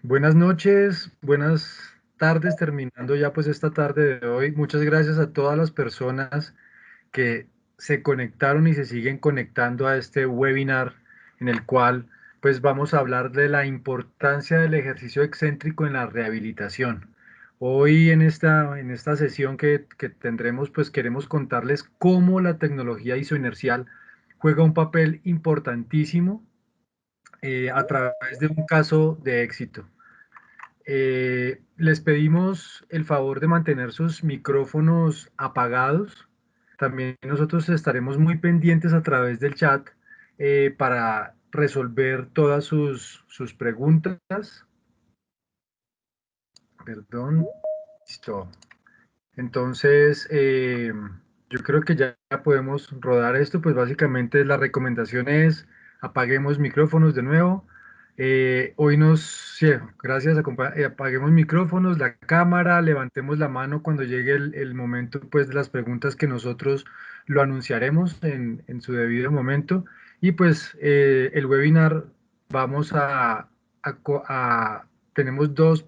Buenas noches, buenas tardes, terminando ya pues esta tarde de hoy. Muchas gracias a todas las personas que se conectaron y se siguen conectando a este webinar en el cual pues vamos a hablar de la importancia del ejercicio excéntrico en la rehabilitación. Hoy en esta sesión que tendremos pues queremos contarles cómo la tecnología isoinercial juega un papel importantísimo a través de un caso de éxito. Les pedimos el favor de mantener sus micrófonos apagados. También nosotros estaremos muy pendientes a través del chat para resolver todas sus preguntas. Perdón, listo. Entonces, yo creo que ya podemos rodar esto, pues básicamente la recomendación es apaguemos micrófonos de nuevo. Hoy sí, gracias, apaguemos micrófonos, la cámara, levantemos la mano cuando llegue el momento pues de las preguntas que nosotros lo anunciaremos en su debido momento. Y pues el webinar vamos tenemos dos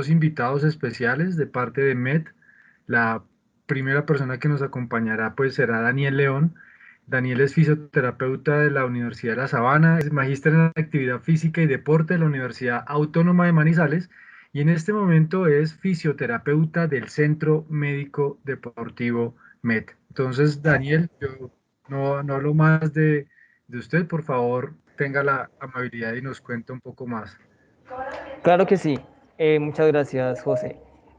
invitados especiales de parte de MET. La primera persona que nos acompañará pues será Daniel León. Daniel es fisioterapeuta de la Universidad de La Sabana, es magíster en actividad física y deporte de la Universidad Autónoma de Manizales y en este momento es fisioterapeuta del Centro Médico Deportivo MET. Entonces, Daniel, yo no hablo más de usted, por favor, tenga la amabilidad y nos cuenta un poco más. Claro que sí. Muchas gracias, José.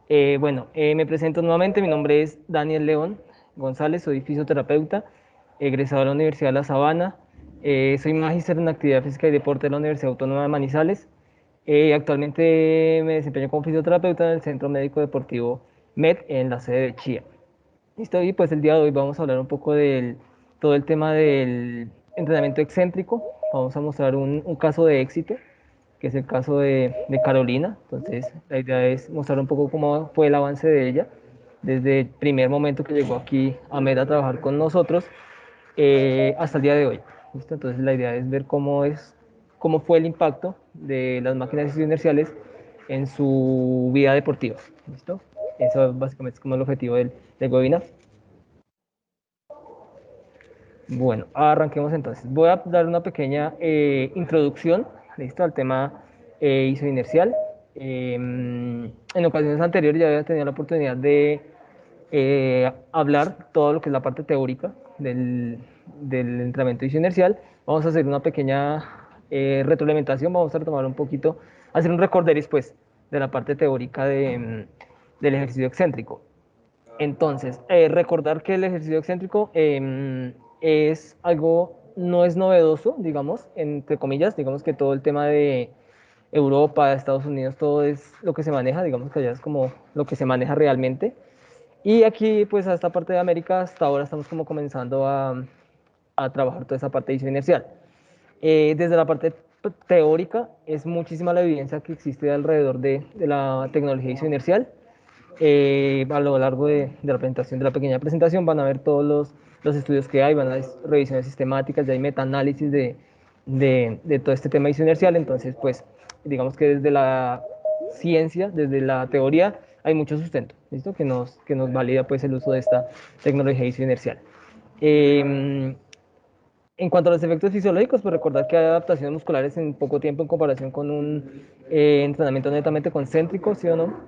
Me presento nuevamente. Mi nombre es Daniel León González, soy fisioterapeuta, egresado de la Universidad de La Sabana. Soy magíster en actividad física y deporte de la Universidad Autónoma de Manizales. Actualmente me desempeño como fisioterapeuta en el Centro Médico Deportivo MED en la sede de Chía. Listo, y pues el día de hoy vamos a hablar un poco del todo el tema del entrenamiento excéntrico. Vamos a mostrar un caso de éxito que es el caso de Carolina. Entonces, la idea es mostrar un poco cómo fue el avance de ella desde el primer momento que llegó aquí a Meta a trabajar con nosotros hasta el día de hoy. ¿Listo? Entonces, la idea es ver cómo fue el impacto de las máquinas inerciales en su vida deportiva. ¿Listo? Eso básicamente es como el objetivo del webinar. Bueno, arranquemos entonces. Voy a dar una pequeña introducción, ¿listo? Al tema isoinercial. En ocasiones anteriores ya había tenido la oportunidad de hablar todo lo que es la parte teórica del entrenamiento isoinercial. Vamos a hacer una pequeña retroalimentación, vamos a retomar un poquito, hacer un recorderis pues de la parte teórica del ejercicio excéntrico. Entonces, recordar que el ejercicio excéntrico es algo, no es novedoso, digamos, entre comillas, digamos que todo el tema de Europa, Estados Unidos, todo es lo que se maneja, digamos que allá es como lo que se maneja realmente. Y aquí, pues, a esta parte de América, hasta ahora estamos como comenzando a trabajar toda esa parte inercial. Desde la parte teórica, es muchísima la evidencia que existe alrededor de la tecnología isoinercial. A lo largo de la presentación, de la pequeña presentación, van a ver todos los estudios que hay, van a ver revisiones sistemáticas, ya hay metaanálisis de todo este tema isoinercial. Entonces, pues, digamos que desde la ciencia, desde la teoría, hay mucho sustento, ¿listo? Que nos valida pues el uso de esta tecnología isoinercial. Eh, en cuanto a los efectos fisiológicos, pues recordar que hay adaptaciones musculares en poco tiempo en comparación con un entrenamiento netamente concéntrico, ¿sí o no?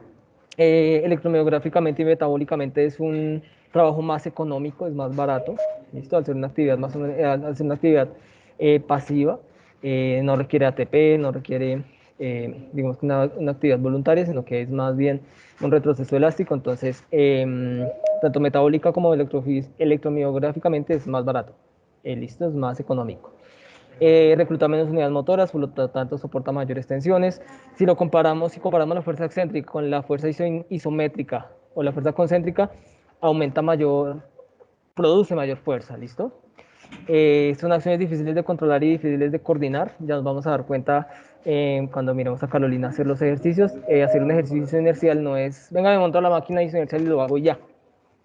Electromiográficamente y metabólicamente es un trabajo más económico, es más barato, ¿listo? Al ser una actividad, al ser una actividad pasiva, no requiere ATP, no requiere, digamos, una actividad voluntaria, sino que es más bien un retroceso elástico. Entonces, tanto metabólica como electromiográficamente es más barato, ¿listo? Es más económico. Recluta menos unidades motoras, por lo tanto soporta mayores tensiones. Si comparamos la fuerza excéntrica con la fuerza isométrica o la fuerza concéntrica, aumenta mayor, produce mayor fuerza, ¿listo? Son acciones difíciles de controlar y difíciles de coordinar. Ya nos vamos a dar cuenta cuando miremos a Carolina hacer los ejercicios. Hacer un ejercicio inercial no es, venga, me monto a la máquina inercial y lo hago ya.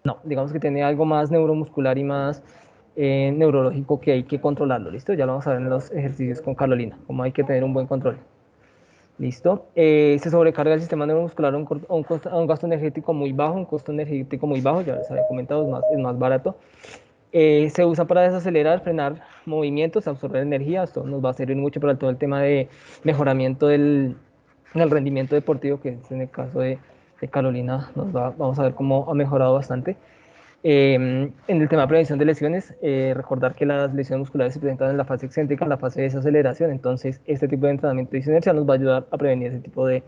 No, digamos que tiene algo más neuromuscular y más neurológico que hay que controlarlo, ¿listo? Ya lo vamos a ver en los ejercicios con Carolina, cómo hay que tener un buen control. ¿Listo? Se sobrecarga el sistema neuromuscular a un gasto energético muy bajo, un costo energético muy bajo, ya les había comentado, es más barato. Se usa para desacelerar, frenar movimientos, absorber energía. Esto nos va a servir mucho para todo el tema de mejoramiento del rendimiento deportivo, que es en el caso de Carolina, vamos a ver cómo ha mejorado bastante. En el tema de prevención de lesiones, recordar que las lesiones musculares se presentan en la fase excéntrica, en la fase de desaceleración. Entonces, este tipo de entrenamiento inercial nos va a ayudar a prevenir ese tipo de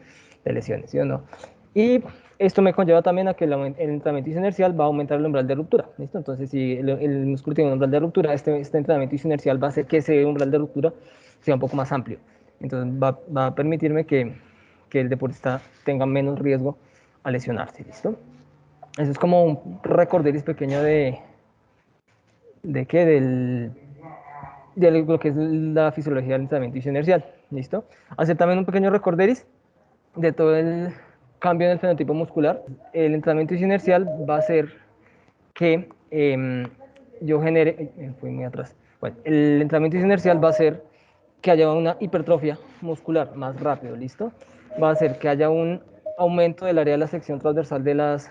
lesiones, ¿sí o no? Y esto me conlleva también a que el entrenamiento inercial va a aumentar el umbral de ruptura, ¿listo? Entonces, si el músculo tiene un umbral de ruptura, este entrenamiento inercial va a hacer que ese umbral de ruptura sea un poco más amplio. Entonces, va a permitirme que el deportista tenga menos riesgo a lesionarse, ¿listo? Eso es como un recorderis pequeño de qué, de lo que es la fisiología del entrenamiento inercial, ¿listo? Hacer también un pequeño recorderis de todo el cambio en el fenotipo muscular. El entrenamiento inercial va a hacer que yo genere, fui muy atrás. Bueno, el entrenamiento inercial va a hacer que haya una hipertrofia muscular más rápido, ¿listo? Va a hacer que haya un aumento del área de la sección transversal de las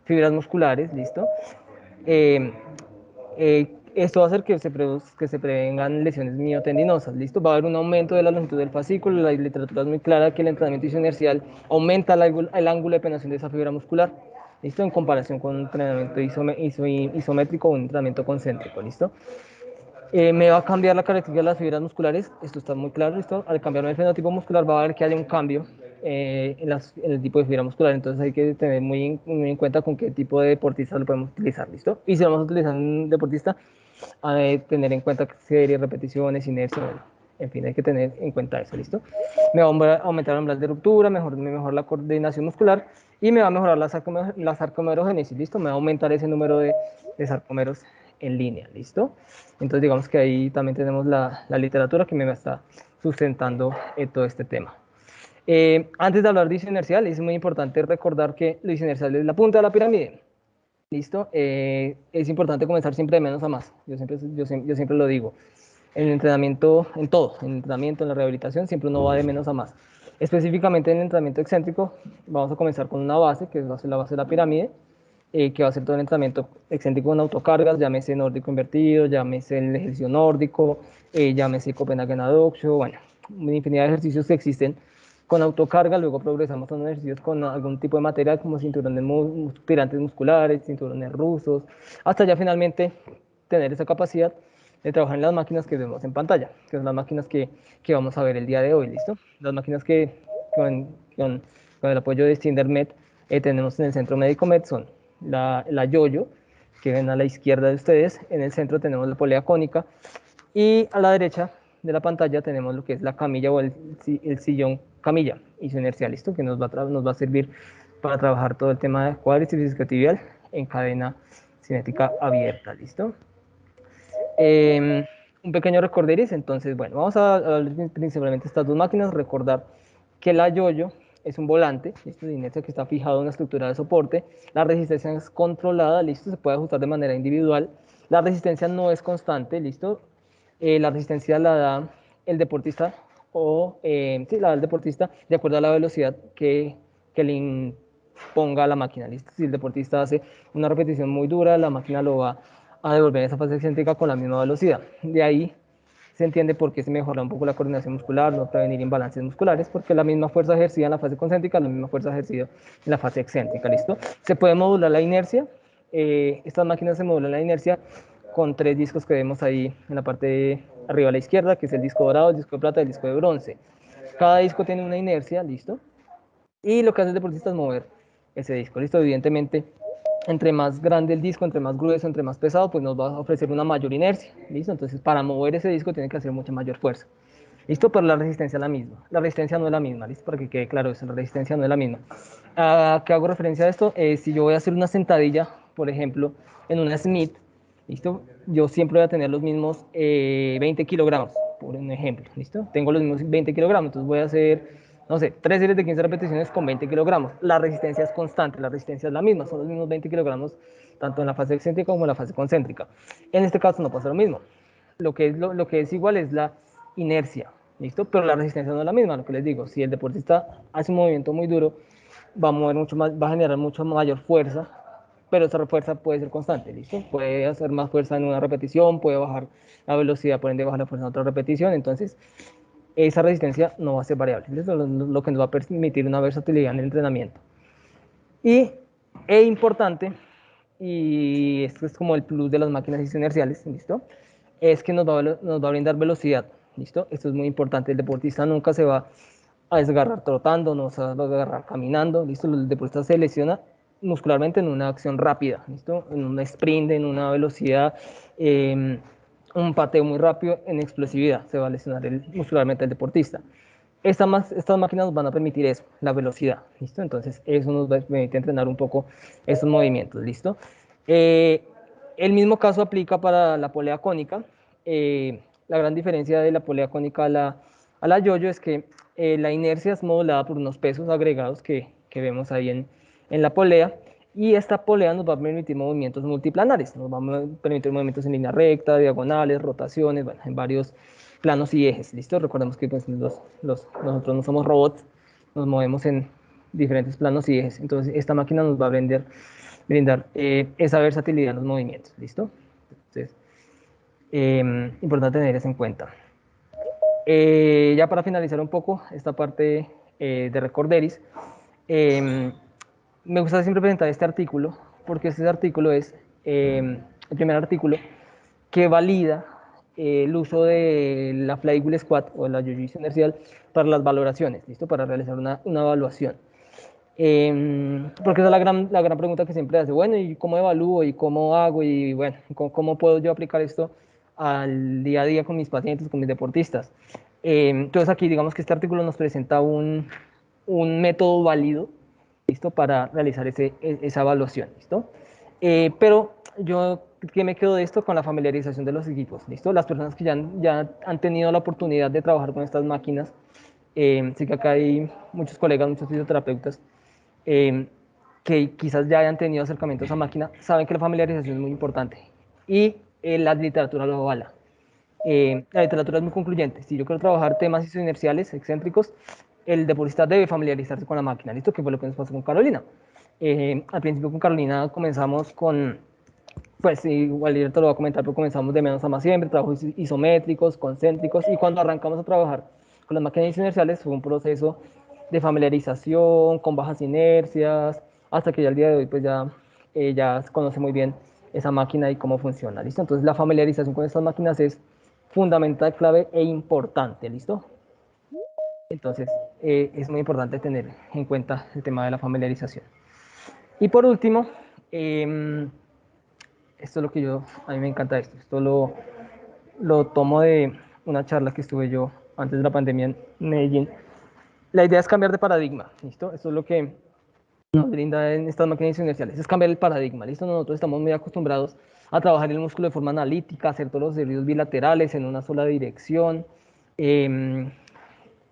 fibras musculares, ¿listo? Eh, Esto va a hacer que se prevengan lesiones miotendinosas, ¿listo? Va a haber un aumento de la longitud del fascículo, la literatura es muy clara que el entrenamiento inercial aumenta el ángulo de penetración de esa fibra muscular, ¿listo? En comparación con un entrenamiento isométrico o un entrenamiento concéntrico, ¿listo? Me va a cambiar la característica de las fibras musculares, esto está muy claro, ¿listo? Al cambiarme el fenotipo muscular va a haber que haya un cambio en el tipo de fibra muscular, entonces hay que tener muy en cuenta con qué tipo de deportista lo podemos utilizar, ¿listo? Y si vamos a utilizar un deportista, hay que tener en cuenta series, repeticiones, inercia, bueno, en fin, hay que tener en cuenta eso, ¿listo? Me va a aumentar el umbral de ruptura, mejor la coordinación muscular y me va a mejorar la sarcomerogénesis, ¿listo? Me va a aumentar ese número de sarcómeros en línea, ¿listo? Entonces digamos que ahí también tenemos la literatura que me está sustentando todo este tema. Antes de hablar de inercial, es muy importante recordar que lo inercial es la punta de la pirámide. ¿Listo? Es importante comenzar siempre de menos a más. Yo siempre lo digo. En el entrenamiento, en todo, en el entrenamiento, en la rehabilitación, siempre uno va de menos a más. Específicamente en el entrenamiento excéntrico, vamos a comenzar con una base, que va a ser la base de la pirámide, que va a ser todo el entrenamiento excéntrico con autocargas, llámese nórdico invertido, llámese el ejercicio nórdico, llámese Copenhagen Adduction, bueno, una infinidad de ejercicios que existen con autocarga, luego progresamos a unos ejercicios con algún tipo de material como cinturones tirantes musculares, cinturones rusos, hasta ya finalmente tener esa capacidad de trabajar en las máquinas que vemos en pantalla, que son las máquinas que vamos a ver el día de hoy, ¿listo? Las máquinas que con, con el apoyo de Stindermed tenemos en el Centro Médico Med son la Yoyo, que ven a la izquierda de ustedes, en el centro tenemos la polea cónica y a la derecha de la pantalla tenemos lo que es la camilla o el sillón camilla isoinercial, ¿listo? Que nos va a servir para trabajar todo el tema de cuádriceps isquiotibial en cadena cinética abierta, ¿listo? Un pequeño recorderis, entonces, bueno, vamos a hablar principalmente de estas dos máquinas, recordar que la yoyo es un volante, ¿listo? De inercia que está fijado en una estructura de soporte, la resistencia es controlada, ¿listo? Se puede ajustar de manera individual, la resistencia no es constante, ¿listo? La resistencia la da el deportista sí, la da el deportista de acuerdo a la velocidad que le imponga a la máquina, ¿listo? Si el deportista hace una repetición muy dura, la máquina lo va a devolver esa fase excéntrica con la misma velocidad. De ahí se entiende por qué se mejora un poco la coordinación muscular, no prevenir imbalances musculares, porque la misma fuerza ejercida en la fase concéntrica es la misma fuerza ejercida en la fase excéntrica, ¿listo? Se puede modular la inercia, estas máquinas se modulan la inercia con tres discos que vemos ahí en la parte de arriba a la izquierda, que es el disco dorado, el disco de plata y el disco de bronce. Cada disco tiene una inercia, ¿listo? Y lo que hace el deportista es mover ese disco, ¿listo? Evidentemente, entre más grande el disco, entre más grueso, entre más pesado, pues nos va a ofrecer una mayor inercia, ¿listo? Entonces, para mover ese disco tiene que hacer mucha mayor fuerza. ¿Listo? Pero la resistencia es la misma. La resistencia no es la misma, ¿listo? Para que quede claro eso, la resistencia no es la misma. ¿A qué hago referencia a esto? Si yo voy a hacer una sentadilla, por ejemplo, en una Smith, ¿listo? Yo siempre voy a tener los mismos 20 kilogramos, por un ejemplo, ¿listo? Tengo los mismos 20 kilogramos, entonces voy a hacer, no sé, 3 series de 15 repeticiones con 20 kilogramos. La resistencia es constante, la resistencia es la misma, son los mismos 20 kilogramos, tanto en la fase excéntrica como en la fase concéntrica. En este caso no pasa lo mismo. Lo que es igual es la inercia. ¿listo? Pero la resistencia no es la misma, lo que les digo. Si el deportista hace un movimiento muy duro, va a mover mucho más, va a generar mucho mayor fuerza, pero esa fuerza puede ser constante, ¿listo? Puede hacer más fuerza en una repetición, puede bajar la velocidad, por ende bajar la fuerza en otra repetición, entonces esa resistencia no va a ser variable, ¿listo? Lo que nos va a permitir una versatilidad en el entrenamiento. Y es importante, y esto es como el plus de las máquinas inerciales, ¿listo? Es que nos va a brindar velocidad, ¿listo? Esto es muy importante. El deportista nunca se va a desgarrar trotando, no se va a desgarrar caminando, ¿listo? El deportista se lesiona muscularmente en una acción rápida, ¿listo? En un sprint, en una velocidad, un pateo muy rápido, en explosividad, se va a lesionar muscularmente el deportista. Estas máquinas nos van a permitir eso, la velocidad, ¿listo? Entonces, eso nos va a permitir entrenar un poco estos movimientos, ¿listo? Eh, el mismo caso aplica para la polea cónica. La gran diferencia de la polea cónica a la yo-yo es que la inercia es modulada por unos pesos agregados que vemos ahí en la polea, y esta polea nos va a permitir movimientos multiplanares, nos va a permitir movimientos en línea recta, diagonales, rotaciones, bueno, en varios planos y ejes, ¿listo? Recordemos que pues, nosotros no somos robots, nos movemos en diferentes planos y ejes, entonces esta máquina nos va a brindar esa versatilidad en los movimientos, ¿listo? Entonces, importante tener eso en cuenta. Ya para finalizar un poco esta parte de Recorderis, eh, me gusta siempre presentar este artículo, porque este artículo es el primer artículo que valida el uso de la Flywheel Squat o la Jiu-Jitsu inercial para las valoraciones, ¿listo? Para realizar una evaluación. Porque esa es la gran pregunta que siempre hace, bueno, ¿y cómo evalúo? ¿Y cómo hago? Y bueno, ¿cómo puedo yo aplicar esto al día a día con mis pacientes, con mis deportistas? Entonces aquí digamos que este artículo nos presenta un método válido, ¿listo? Para realizar esa evaluación, ¿listo? Pero yo, ¿qué me quedo de esto? Con la familiarización de los equipos, ¿listo? Las personas que ya han tenido la oportunidad de trabajar con estas máquinas, sí que acá hay muchos colegas, muchos fisioterapeutas, eh, que quizás ya hayan tenido acercamiento a esa máquina, saben que la familiarización es muy importante y la literatura lo avala. La literatura es muy concluyente. Si yo quiero trabajar temas isoinerciales, excéntricos, el deportista debe familiarizarse con la máquina. ¿Listo? Que fue lo que nos pasó con Carolina. Al principio con Carolina comenzamos con, pues igual yo te lo voy a comentar, pero comenzamos de menos a más siempre, trabajos isométricos, concéntricos, y cuando arrancamos a trabajar con las máquinas inerciales fue un proceso de familiarización, con bajas inercias, hasta que ya al día de hoy pues ya se conoce muy bien esa máquina y cómo funciona, ¿listo? Entonces la familiarización con estas máquinas es fundamental, clave e importante, ¿listo? Entonces es muy importante tener en cuenta el tema de la familiarización. Y por último, eh, esto es lo que a mí me encanta esto lo tomo de una charla que estuve yo antes de la pandemia en Medellín. La idea es cambiar de paradigma, ¿listo? Esto es lo que nos brinda en estas máquinas inerciales, es cambiar el paradigma, ¿listo? Nosotros estamos muy acostumbrados a trabajar el músculo de forma analítica, hacer todos los ejercicios bilaterales en una sola dirección, eh,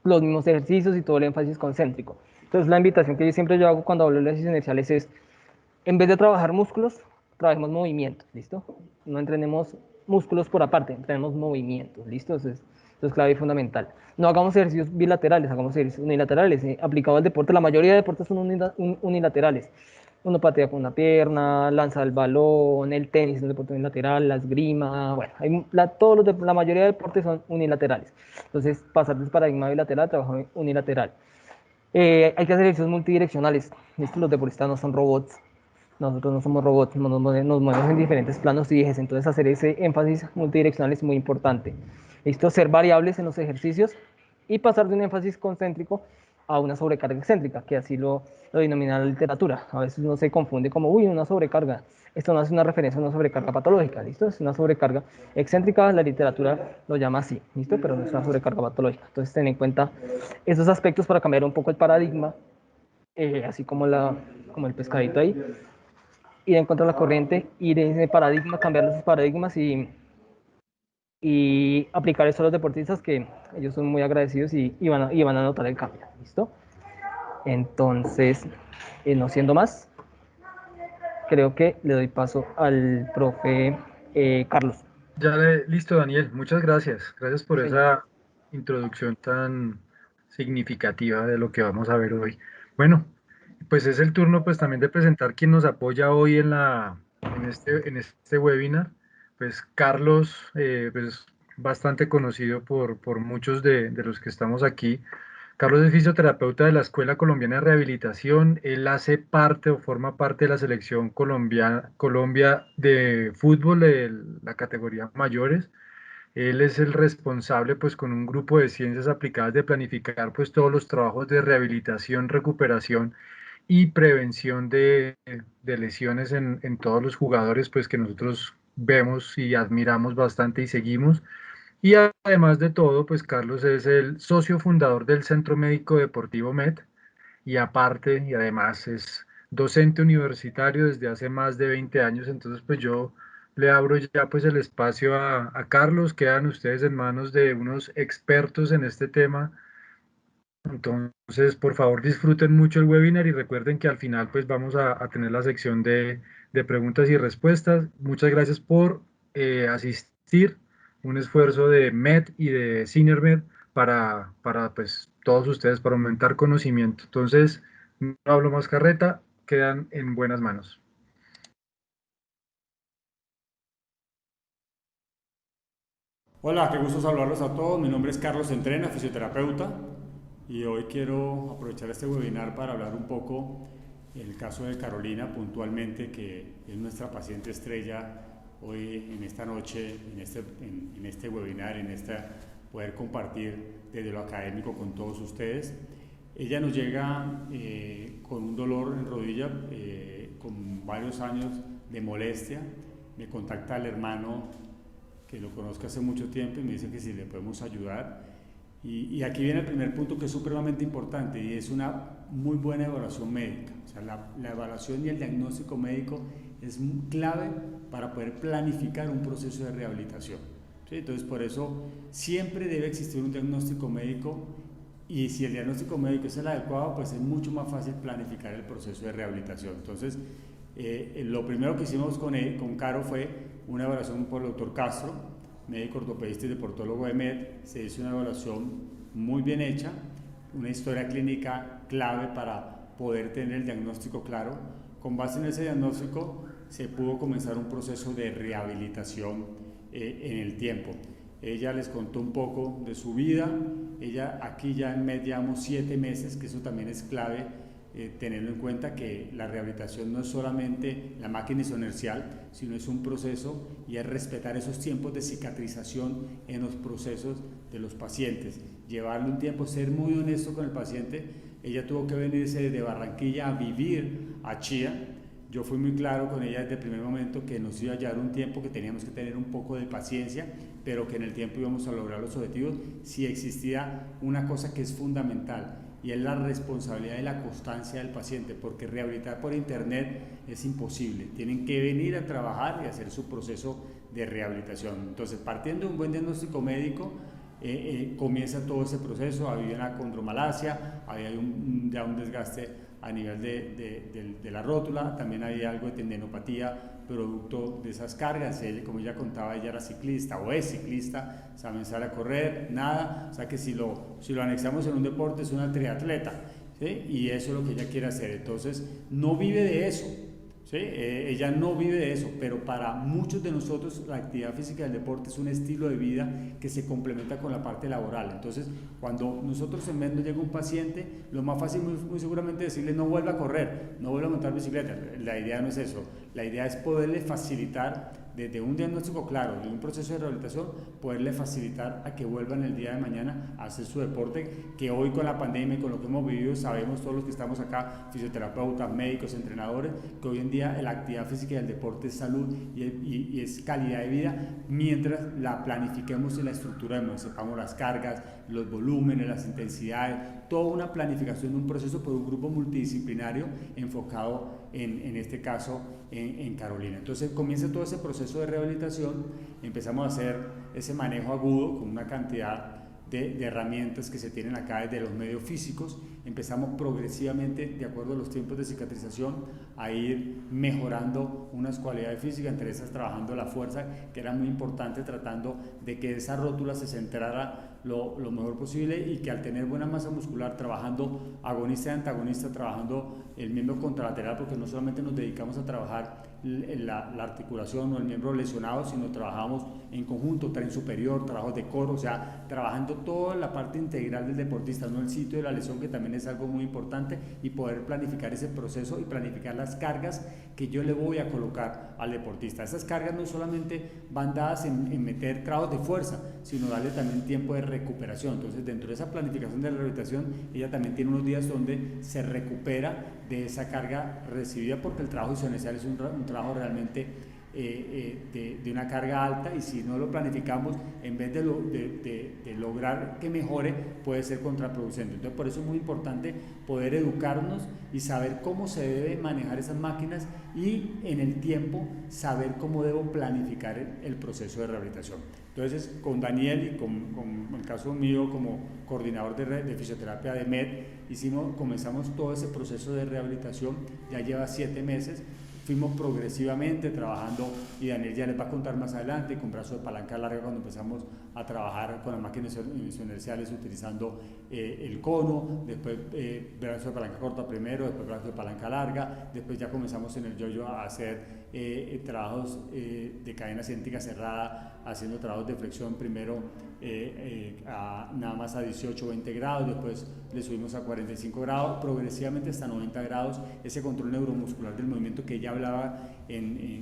los mismos ejercicios y todo el énfasis concéntrico. Entonces la invitación que yo hago cuando hablo de las inerciales es, en vez de trabajar músculos, trabajemos movimientos, ¿listo? No entrenemos músculos por aparte, entrenemos movimientos, ¿listo? Eso es clave y fundamental. No hagamos ejercicios bilaterales, hagamos ejercicios unilaterales. Aplicado al deporte, la mayoría de deportes son unilaterales. Uno patea con una pierna, lanza el balón, el tenis es un deporte unilateral, la esgrima, bueno, la mayoría de deportes son unilaterales. Entonces, pasar del paradigma bilateral a trabajo unilateral. Hay que hacer ejercicios multidireccionales. ¿Listo? Los deportistas no son robots, nosotros no somos robots, nos movemos en diferentes planos y ejes, entonces hacer ese énfasis multidireccional es muy importante. Listo, ser variables en los ejercicios y pasar de un énfasis concéntrico a una sobrecarga excéntrica, que así lo denomina la literatura. A veces uno se confunde como, uy, una sobrecarga. Esto no es una referencia a una sobrecarga patológica, ¿listo? Es una sobrecarga excéntrica, la literatura lo llama así, ¿listo? Pero no es una sobrecarga patológica. Entonces, ten en cuenta esos aspectos para cambiar un poco el paradigma, así como el pescadito ahí, ir en contra de la corriente, ir en ese paradigma, cambiar esos paradigmas y aplicar eso a los deportistas que ellos son muy agradecidos y van a notar el cambio. ¿Listo? Entonces, no siendo más, creo que le doy paso al profe Carlos. Listo, Daniel, muchas gracias. Gracias por Sí, señor. esa introducción tan significativa de lo que vamos a ver hoy. Bueno, pues es el turno pues también de presentar quien nos apoya hoy en este webinar. Pues Carlos, pues bastante conocido por muchos de los que estamos aquí. Carlos es fisioterapeuta de la Escuela Colombiana de Rehabilitación. Él hace parte o forma parte de la selección Colombia de fútbol de la categoría mayores. Él es el responsable, pues, con un grupo de ciencias aplicadas de planificar, pues, todos los trabajos de rehabilitación, recuperación y prevención de lesiones en todos los jugadores, pues, que nosotros vemos y admiramos bastante y seguimos. Y además de todo, pues, Carlos es el socio fundador del Centro Médico Deportivo MED y aparte, y además es docente universitario desde hace más de 20 años. Entonces, pues yo le abro ya pues el espacio a Carlos. Quedan ustedes en manos de unos expertos en este tema. Entonces, por favor, disfruten mucho el webinar y recuerden que al final pues vamos a tener la sección de preguntas y respuestas. Muchas gracias por asistir. Un esfuerzo de MED y de SeniorMed para pues todos ustedes, para aumentar conocimiento. Entonces, no hablo más carreta, quedan en buenas manos. Hola, qué gusto saludarlos a todos. Mi nombre es Carlos Entrena, fisioterapeuta, y hoy quiero aprovechar este webinar para hablar un poco el caso de Carolina puntualmente, que es nuestra paciente estrella hoy en esta noche, en este webinar, poder compartir desde lo académico con todos ustedes. Ella nos llega con un dolor en rodilla, con varios años de molestia. Me contacta el hermano que lo conozco hace mucho tiempo y me dice que si le podemos ayudar. Y aquí viene el primer punto que es supremamente importante y es una muy buena evaluación médica. O sea, la evaluación y el diagnóstico médico es clave para poder planificar un proceso de rehabilitación. ¿Sí? Entonces, por eso siempre debe existir un diagnóstico médico y si el diagnóstico médico es el adecuado, pues es mucho más fácil planificar el proceso de rehabilitación. Entonces, lo primero que hicimos con Caro fue una evaluación por el doctor Castro, médico ortopedista y deportólogo de MED. Se hizo una evaluación muy bien hecha, una historia clínica clave para poder tener el diagnóstico claro. Con base en ese diagnóstico se pudo comenzar un proceso de rehabilitación en el tiempo. Ella les contó un poco de su vida. Ella aquí ya en MED llevamos 7 meses, que eso también es clave, teniendo en cuenta que la rehabilitación no es solamente la máquina inercial, sino es un proceso y es respetar esos tiempos de cicatrización en los procesos de los pacientes. Llevarle un tiempo, ser muy honesto con el paciente. Ella tuvo que venirse de Barranquilla a vivir a Chía. Yo fui muy claro con ella desde el primer momento que nos iba a llevar un tiempo, que teníamos que tener un poco de paciencia, pero que en el tiempo íbamos a lograr los objetivos si existía una cosa que es fundamental, y es la responsabilidad y la constancia del paciente, porque rehabilitar por internet es imposible. Tienen que venir a trabajar y hacer su proceso de rehabilitación. Entonces, partiendo de un buen diagnóstico médico, comienza todo ese proceso. Había una condromalacia, había ya un desgaste a nivel de la rótula, también había algo de tendinopatía producto de esas cargas. Como ella contaba, ella era ciclista o es ciclista, saben, sale a correr, nada, o sea que si lo anexamos en un deporte es una triatleta, ¿sí? Y eso es lo que ella quiere hacer. Entonces no vive de eso, ¿sí? Ella no vive de eso, pero para muchos de nosotros la actividad física del deporte es un estilo de vida que se complementa con la parte laboral. Entonces, cuando nosotros en vez nos llega un paciente, lo más fácil muy seguramente decirle no vuelva a correr, no vuelva a montar bicicleta. La idea no es eso, la idea es poderle facilitar desde un diagnóstico claro, de un proceso de rehabilitación, poderle facilitar a que vuelvan el día de mañana a hacer su deporte, que hoy con la pandemia y con lo que hemos vivido, sabemos todos los que estamos acá, fisioterapeutas, médicos, entrenadores, que hoy en día la actividad física y el deporte es salud y es calidad de vida, mientras la planifiquemos y la estructuremos, sepamos las cargas, los volúmenes, las intensidades, toda una planificación, un proceso por un grupo multidisciplinario enfocado en este caso en Carolina. Entonces comienza todo ese proceso de rehabilitación, empezamos a hacer ese manejo agudo con una cantidad de herramientas que se tienen acá desde los medios físicos. Empezamos progresivamente, de acuerdo a los tiempos de cicatrización, a ir mejorando unas cualidades físicas, entre esas trabajando la fuerza, que era muy importante, tratando de que esa rótula se centrara lo mejor posible, y que al tener buena masa muscular, trabajando agonista y antagonista, trabajando el miembro contralateral, porque no solamente nos dedicamos a trabajar la articulación o el miembro lesionado, sino trabajamos en conjunto, tren superior, trabajos de core, o sea, trabajando toda la parte integral del deportista, no el sitio de la lesión, que también es algo muy importante, y poder planificar ese proceso y planificar las cargas que yo le voy a colocar al deportista. Esas cargas no solamente van dadas en meter trabajos de fuerza, sino darle también tiempo de recuperación. Entonces, dentro de esa planificación de la rehabilitación, ella también tiene unos días donde se recupera de esa carga recibida, porque el trabajo isoinercial es un trabajo realmente de una carga alta, y si no lo planificamos, en vez de lograr que mejore, puede ser contraproducente. Entonces, por eso es muy importante poder educarnos y saber cómo se debe manejar esas máquinas, y en el tiempo saber cómo debo planificar el proceso de rehabilitación. Entonces, con Daniel y con el caso mío como coordinador de fisioterapia de MED, comenzamos todo ese proceso de rehabilitación. Ya lleva 7 meses. Fuimos progresivamente trabajando, y Daniel ya les va a contar más adelante, con brazo de palanca larga, cuando empezamos a trabajar con las máquinas inerciales utilizando el cono, después brazo de palanca corta primero, después brazo de palanca larga, después ya comenzamos en el yo-yo a hacer trabajos de cadena cinética cerrada, haciendo trabajos de flexión primero nada más a 18 o 20 grados, después le subimos a 45 grados, progresivamente hasta 90 grados, ese control neuromuscular del movimiento que ella hablaba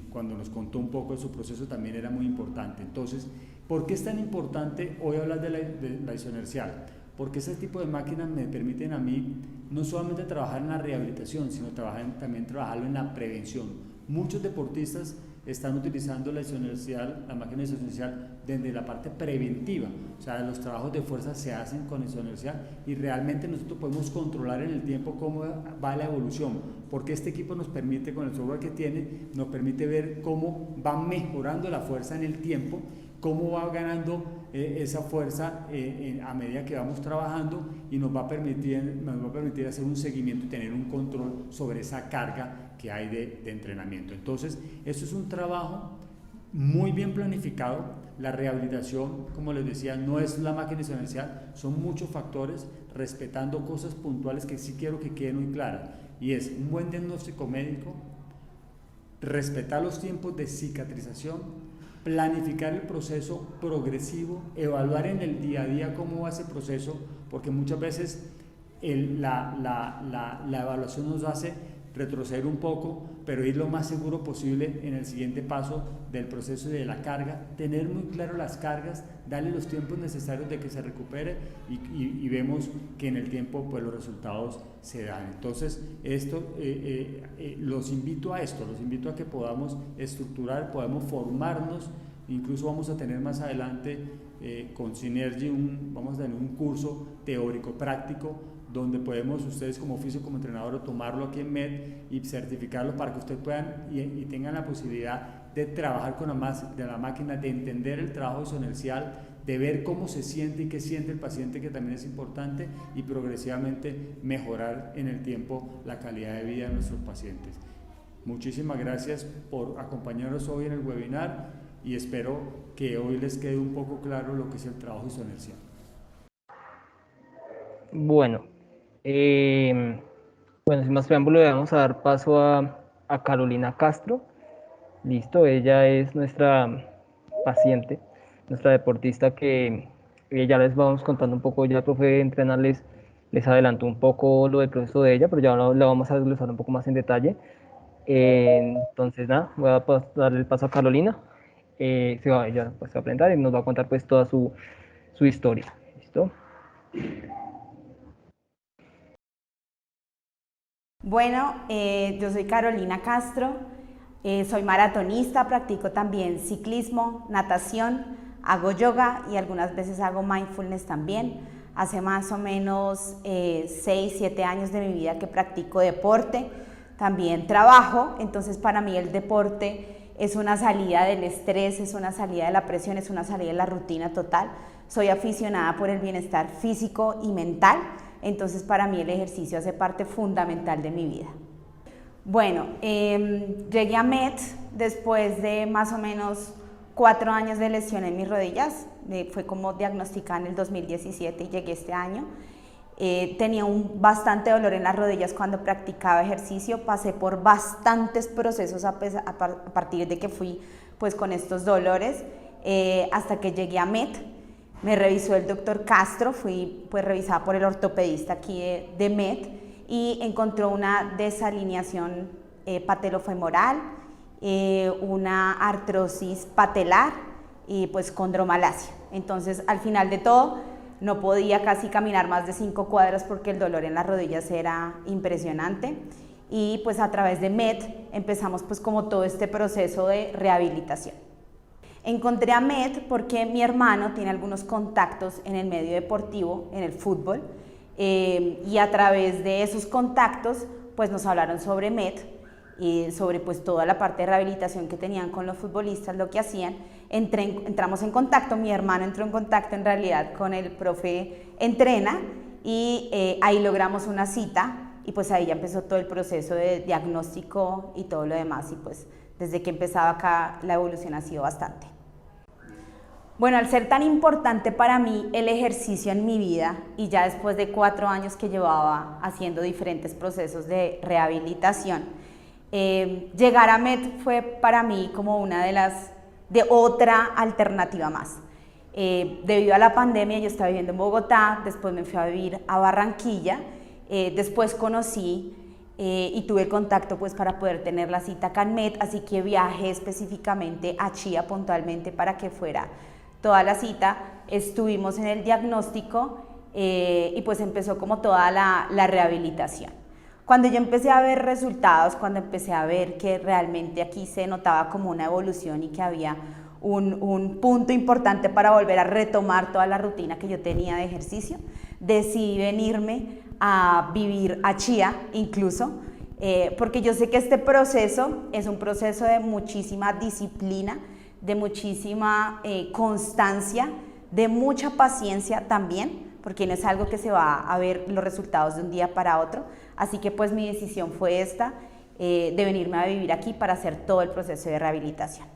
cuando nos contó un poco de su proceso también era muy importante. Entonces, ¿por qué es tan importante hoy hablar de la isoinercial? Porque ese tipo de máquinas me permiten a mí no solamente trabajar en la rehabilitación, sino también trabajarlo en la prevención. Muchos deportistas están utilizando la isoinercial, la máquina isoinercial, desde la parte preventiva, o sea, los trabajos de fuerza se hacen con isoinercial, y realmente nosotros podemos controlar en el tiempo cómo va la evolución, porque este equipo nos permite, con el software que tiene, nos permite ver cómo va mejorando la fuerza en el tiempo, cómo va ganando esa fuerza a medida que vamos trabajando, y nos va a permitir hacer un seguimiento y tener un control sobre esa carga que hay de entrenamiento. Entonces, esto es un trabajo muy bien planificado. La rehabilitación, como les decía, no es la máquina isoinercial, son muchos factores, respetando cosas puntuales que sí quiero que queden muy claras, y es un buen diagnóstico médico, respetar los tiempos de cicatrización, planificar el proceso progresivo, evaluar en el día a día cómo va ese proceso, porque muchas veces la evaluación nos hace retroceder un poco, pero ir lo más seguro posible en el siguiente paso del proceso de la carga, tener muy claro las cargas, darle los tiempos necesarios de que se recupere, y vemos que en el tiempo pues los resultados se dan. Entonces, los invito a que podamos estructurar, podamos formarnos, incluso vamos a tener más adelante con Synergy vamos a tener un curso teórico práctico, donde podemos ustedes como oficio, como entrenador, tomarlo aquí en MED y certificarlo, para que ustedes puedan y tengan la posibilidad de trabajar con la máquina, de entender el trabajo isoinercial, de ver cómo se siente y qué siente el paciente, que también es importante, y progresivamente mejorar en el tiempo la calidad de vida de nuestros pacientes. Muchísimas gracias por acompañarnos hoy en el webinar, y espero que hoy les quede un poco claro lo que es el trabajo isoinercial. Bueno, sin más preámbulo, le vamos a dar paso a Carolina Castro. Listo, ella es nuestra paciente, nuestra deportista, que ya les vamos contando un poco. Ya el profe de entrenar les adelantó un poco lo del proceso de ella, pero ya lo vamos a desglosar un poco más en detalle. Entonces, nada, voy a darle el paso a Carolina. Ella pues, se va a presentar y nos va a contar pues toda su historia. ¿Listo? Bueno, yo soy Carolina Castro, soy maratonista, practico también ciclismo, natación, hago yoga y algunas veces hago mindfulness también. Hace más o menos 6, 7 años de mi vida que practico deporte, también trabajo, entonces para mí el deporte es una salida del estrés, es una salida de la presión, es una salida de la rutina total. Soy aficionada por el bienestar físico y mental, entonces para mí el ejercicio hace parte fundamental de mi vida. Bueno, llegué a MED después de más o menos 4 años de lesión en mis rodillas, fue como diagnosticada en el 2017 y llegué este año. Tenía bastante dolor en las rodillas cuando practicaba ejercicio, pasé por bastantes procesos a partir de que fui pues con estos dolores, hasta que llegué a MET. Me revisó el doctor Castro, fui pues revisada por el ortopedista aquí de MET y encontró una desalineación patelofemoral, una artrosis patelar y pues condromalacia. Entonces al final de todo no podía casi caminar más de 5 cuadras porque el dolor en las rodillas era impresionante y pues a través de MET empezamos pues como todo este proceso de rehabilitación. Encontré a MET porque mi hermano tiene algunos contactos en el medio deportivo, en el fútbol, y a través de esos contactos pues nos hablaron sobre MET y sobre pues toda la parte de rehabilitación que tenían con los futbolistas, lo que hacían. Entramos en contacto, mi hermano entró en contacto en realidad con el profe Entrena y ahí logramos una cita y pues ahí ya empezó todo el proceso de diagnóstico y todo lo demás y pues desde que empezaba acá la evolución ha sido bastante. Bueno, al ser tan importante para mí el ejercicio en mi vida y ya después de 4 años que llevaba haciendo diferentes procesos de rehabilitación, llegar a MET fue para mí como una de otra alternativa más. Debido a la pandemia yo estaba viviendo en Bogotá, después me fui a vivir a Barranquilla, después conocí y tuve contacto pues para poder tener la cita acá en MET, así que viajé específicamente a Chía puntualmente para que fuera toda la cita, estuvimos en el diagnóstico y pues empezó como toda la rehabilitación. Cuando yo empecé a ver resultados, cuando empecé a ver que realmente aquí se notaba como una evolución y que había un punto importante para volver a retomar toda la rutina que yo tenía de ejercicio, decidí venirme a vivir a Chía incluso, porque yo sé que este proceso es un proceso de muchísima disciplina, de muchísima constancia, de mucha paciencia también, porque no es algo que se va a ver los resultados de un día para otro, así que pues mi decisión fue esta, de venirme a vivir aquí para hacer todo el proceso de rehabilitación.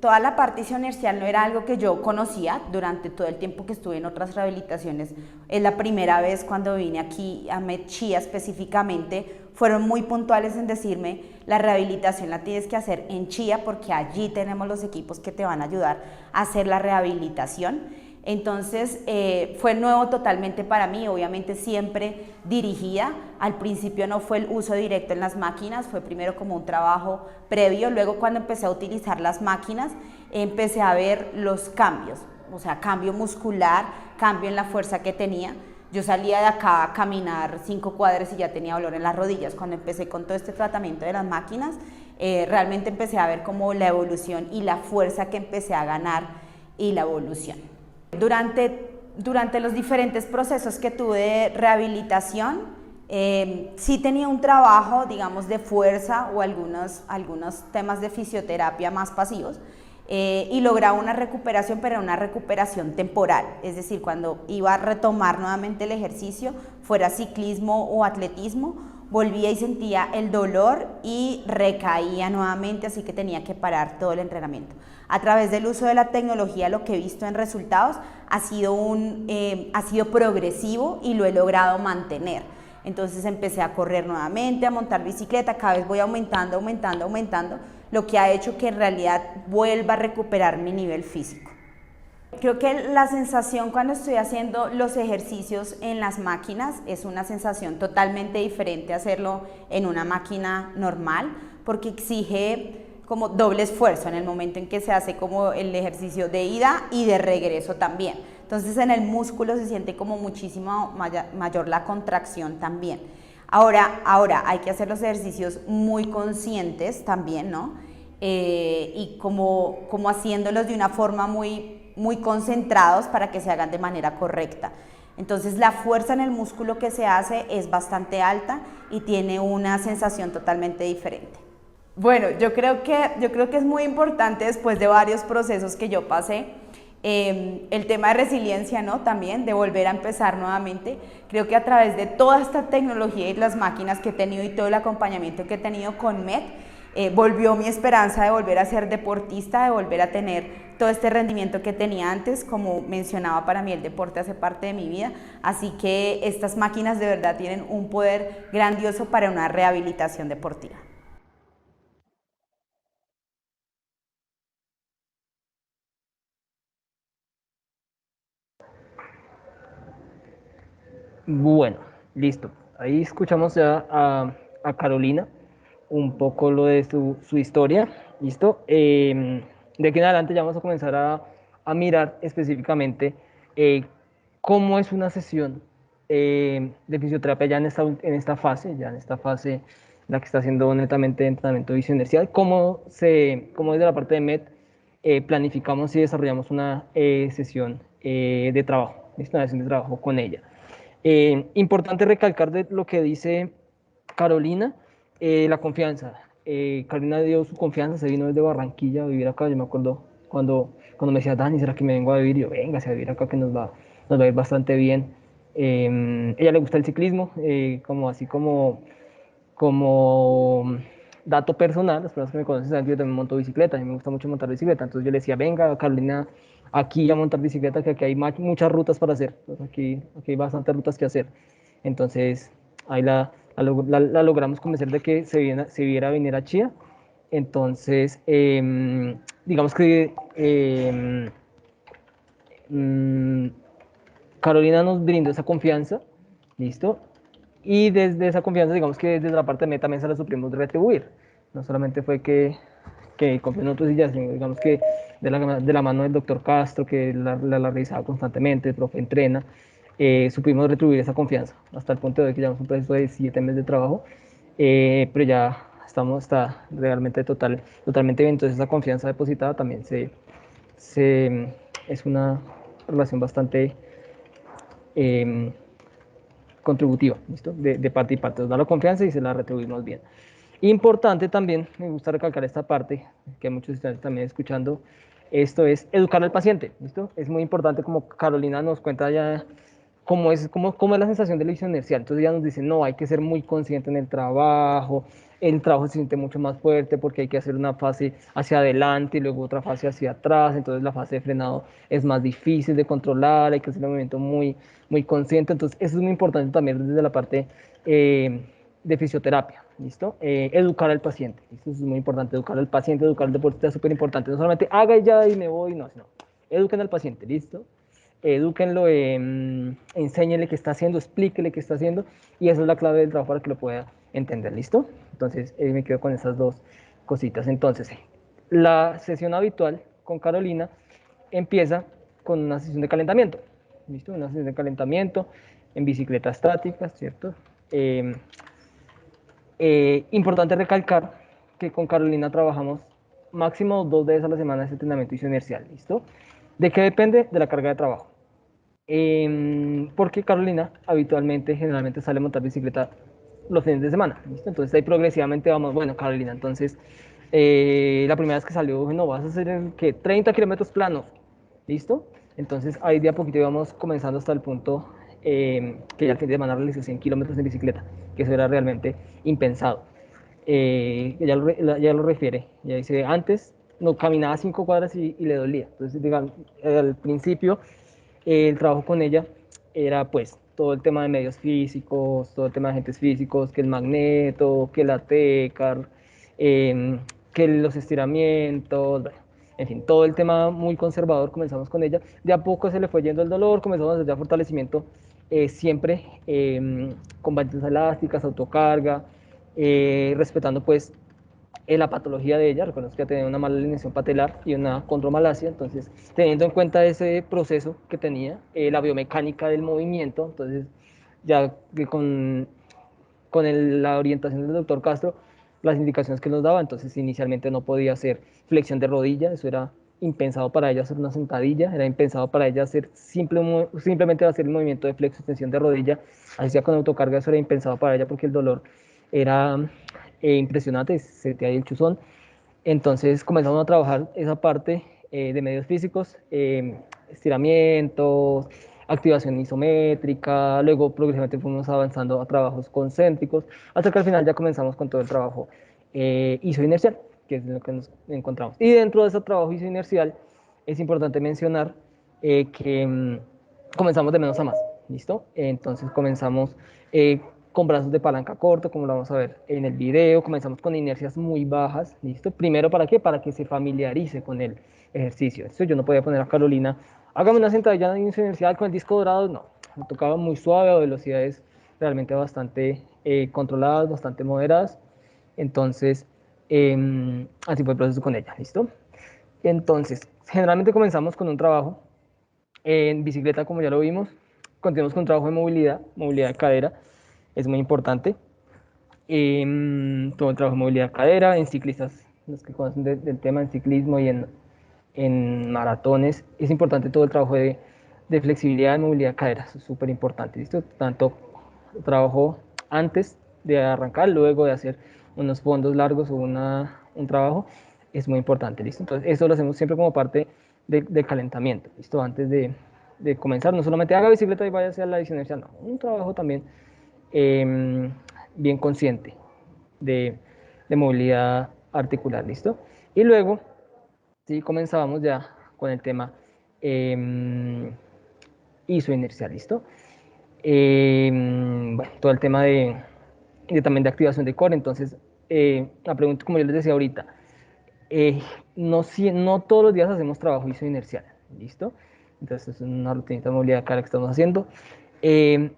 Toda la parte inercial no era algo que yo conocía durante todo el tiempo que estuve en otras rehabilitaciones. Es la primera vez cuando vine aquí a MET Chía específicamente, fueron muy puntuales en decirme la rehabilitación la tienes que hacer en Chía porque allí tenemos los equipos que te van a ayudar a hacer la rehabilitación. Entonces fue nuevo totalmente para mí, obviamente siempre dirigida. Al principio no fue el uso directo en las máquinas, fue primero como un trabajo previo. Luego cuando empecé a utilizar las máquinas empecé a ver los cambios, o sea, cambio muscular, cambio en la fuerza que tenía. Yo salía de acá a caminar 5 cuadras y ya tenía dolor en las rodillas. Cuando empecé con todo este tratamiento de las máquinas, realmente empecé a ver como la evolución y la fuerza que empecé a ganar y la evolución. Durante los diferentes procesos que tuve de rehabilitación, sí tenía un trabajo, digamos, de fuerza o algunos temas de fisioterapia más pasivos, y lograba una recuperación, pero una recuperación temporal, es decir, cuando iba a retomar nuevamente el ejercicio, fuera ciclismo o atletismo, volvía y sentía el dolor y recaía nuevamente, así que tenía que parar todo el entrenamiento. A través del uso de la tecnología, lo que he visto en resultados ha sido progresivo y lo he logrado mantener. Entonces empecé a correr nuevamente, a montar bicicleta, cada vez voy aumentando, lo que ha hecho que en realidad vuelva a recuperar mi nivel físico. Creo que la sensación cuando estoy haciendo los ejercicios en las máquinas es una sensación totalmente diferente a hacerlo en una máquina normal, porque exige como doble esfuerzo en el momento en que se hace como el ejercicio de ida y de regreso también. Entonces en el músculo se siente como muchísimo mayor la contracción también. Ahora hay que hacer los ejercicios muy conscientes también, ¿no? Y como haciéndolos de una forma muy concentrados para que se hagan de manera correcta. Entonces la fuerza en el músculo que se hace es bastante alta y tiene una sensación totalmente diferente. Bueno, yo creo que es muy importante después de varios procesos que yo pasé, el tema de resiliencia, ¿no? También de volver a empezar nuevamente. Creo que a través de toda esta tecnología y las máquinas que he tenido y todo el acompañamiento que he tenido con MET, volvió mi esperanza de volver a ser deportista, de volver a tener todo este rendimiento que tenía antes. Como mencionaba, para mí el deporte hace parte de mi vida, así que estas máquinas de verdad tienen un poder grandioso para una rehabilitación deportiva. Bueno, listo. Ahí escuchamos ya a Carolina, un poco lo de su historia. ¿Listo? De aquí en adelante ya vamos a comenzar a mirar específicamente eh, cómo es una sesión de fisioterapia ya en esta fase en la que está haciendo netamente entrenamiento inercial, cómo desde la parte de MED planificamos y desarrollamos una sesión de trabajo, ¿listo? Una sesión de trabajo con ella. Importante recalcar de lo que dice Carolina, la confianza. Carolina dio su confianza, se vino desde Barranquilla a vivir acá. Yo me acuerdo cuando me decía, Dani, ¿será que me vengo a vivir? Yo, venga, a vivir acá que nos va a ir bastante bien. Ella le gusta el ciclismo, como dato personal, las personas que me conocen saben que yo también monto bicicleta, a mí me gusta mucho montar bicicleta, entonces yo le decía, venga, Carolina, aquí a montar bicicleta, que aquí hay muchas rutas para hacer, entonces aquí hay bastantes rutas que hacer. Entonces, ahí la logramos convencer de que se viera venir a Chía. Entonces, digamos que mm, Carolina nos brindó esa confianza, ¿listo? Y desde esa confianza, digamos que desde la parte de mí también se la supimos retribuir. No solamente fue que confió en nosotros y ya, sino digamos que de la mano del doctor Castro, que la revisaba constantemente, el profe entrena, supimos retribuir esa confianza, hasta el punto de que llevamos un proceso de 7 meses de trabajo, pero ya está realmente totalmente bien. Entonces esa confianza depositada también es una relación bastante eh, contributiva, ¿listo? De parte y parte. Nos da la confianza y se la retribuimos bien. Importante también, me gusta recalcar esta parte, que muchos están también escuchando, esto es educar al paciente, ¿listo? Es muy importante, como Carolina nos cuenta ya cómo es la sensación de la visión inercial. Entonces ya nos dicen, no, hay que ser muy consciente en el trabajo se siente mucho más fuerte porque hay que hacer una fase hacia adelante y luego otra fase hacia atrás, entonces la fase de frenado es más difícil de controlar, hay que hacer un movimiento muy consciente, entonces eso es muy importante también desde la parte de fisioterapia, ¿listo? Educar al paciente, ¿listo? Eso es muy importante, educar al paciente, educar al deportista es súper importante, no solamente haga y ya y me voy, no, sino eduquen al paciente, ¿listo? Edúquenlo, enséñenle qué está haciendo, explíquele qué está haciendo, y esa es la clave del trabajo para que lo pueda entender, ¿listo? Entonces, me quedo con esas dos cositas. Entonces, la sesión habitual con Carolina empieza con una sesión de calentamiento, ¿listo? Una sesión de calentamiento en bicicleta estática, ¿cierto? Importante recalcar que con Carolina trabajamos máximo 2 veces a la semana ese entrenamiento inercial, ¿listo? ¿De qué depende? De la carga de trabajo. Porque Carolina habitualmente, generalmente sale a montar bicicleta los fines de semana, ¿listo? Entonces ahí progresivamente vamos, bueno, Carolina, entonces la primera vez que salió, bueno, vas a hacer que 30 kilómetros planos, ¿listo? Entonces ahí de a poquito íbamos comenzando hasta el punto que ya el fin de semana realicé 100 kilómetros en bicicleta, que eso era realmente impensado. Ya lo refiere, ya dice, antes no caminaba 5 cuadras y le dolía. Entonces, digamos, al principio el trabajo con ella era pues todo el tema de medios físicos, todo el tema de agentes físicos, que el magneto, que la tecar, que los estiramientos, bueno, en fin, todo el tema muy conservador comenzamos con ella. De a poco se le fue yendo el dolor, comenzamos a hacer ya fortalecimiento siempre con variantes elásticas, autocarga, respetando pues la patología de ella. Reconozco que tenía una mala alineación patelar y una condromalacia, entonces teniendo en cuenta ese proceso que tenía, la biomecánica del movimiento, entonces ya que con la orientación del doctor Castro, las indicaciones que nos daba, entonces inicialmente no podía hacer flexión de rodilla, eso era impensado para ella hacer una sentadilla, era impensado para ella hacer simplemente hacer el movimiento de flexo extensión de rodilla, así sea con autocarga, eso era impensado para ella porque el dolor era impresionante, se te el chuzón. Entonces comenzamos a trabajar esa parte de medios físicos, estiramientos, activación isométrica, luego progresivamente fuimos avanzando a trabajos concéntricos, hasta que al final ya comenzamos con todo el trabajo isoinercial, que es lo que nos encontramos. Y dentro de ese trabajo isoinercial es importante mencionar que comenzamos de menos a más, ¿listo? Entonces comenzamos con brazos de palanca corto, como lo vamos a ver en el video, comenzamos con inercias muy bajas, ¿listo? Primero, ¿para qué? Para que se familiarice con el ejercicio. Esto yo no podía poner a Carolina, hágame una sentadilla inercial con el disco dorado, no, me tocaba muy suave, a velocidades realmente bastante controladas, bastante moderadas, entonces así fue el proceso con ella, ¿listo? Entonces, generalmente comenzamos con un trabajo en bicicleta, como ya lo vimos, continuamos con un trabajo de movilidad, movilidad de cadera, es muy importante. Todo el trabajo de movilidad de cadera, en ciclistas, los que conocen del tema en ciclismo y en maratones, es importante todo el trabajo de flexibilidad y movilidad de cadera, eso es súper importante, ¿listo? Tanto trabajo antes de arrancar, luego de hacer unos fondos largos o un trabajo, es muy importante, ¿listo? Entonces, eso lo hacemos siempre como parte del calentamiento, ¿listo? Antes de comenzar, no solamente haga bicicleta y vaya hacia la disonancia, no, un trabajo también eh, bien consciente de, de movilidad articular, ¿listo? Y luego, sí, comenzábamos ya con el tema isoinercial, ¿listo? Bueno, todo el tema también de activación de core. Entonces, la pregunta, como yo les decía ahorita, no, no todos los días hacemos trabajo isoinercial, ¿listo? Entonces, es una rutinita de movilidad cara que estamos haciendo. Eh,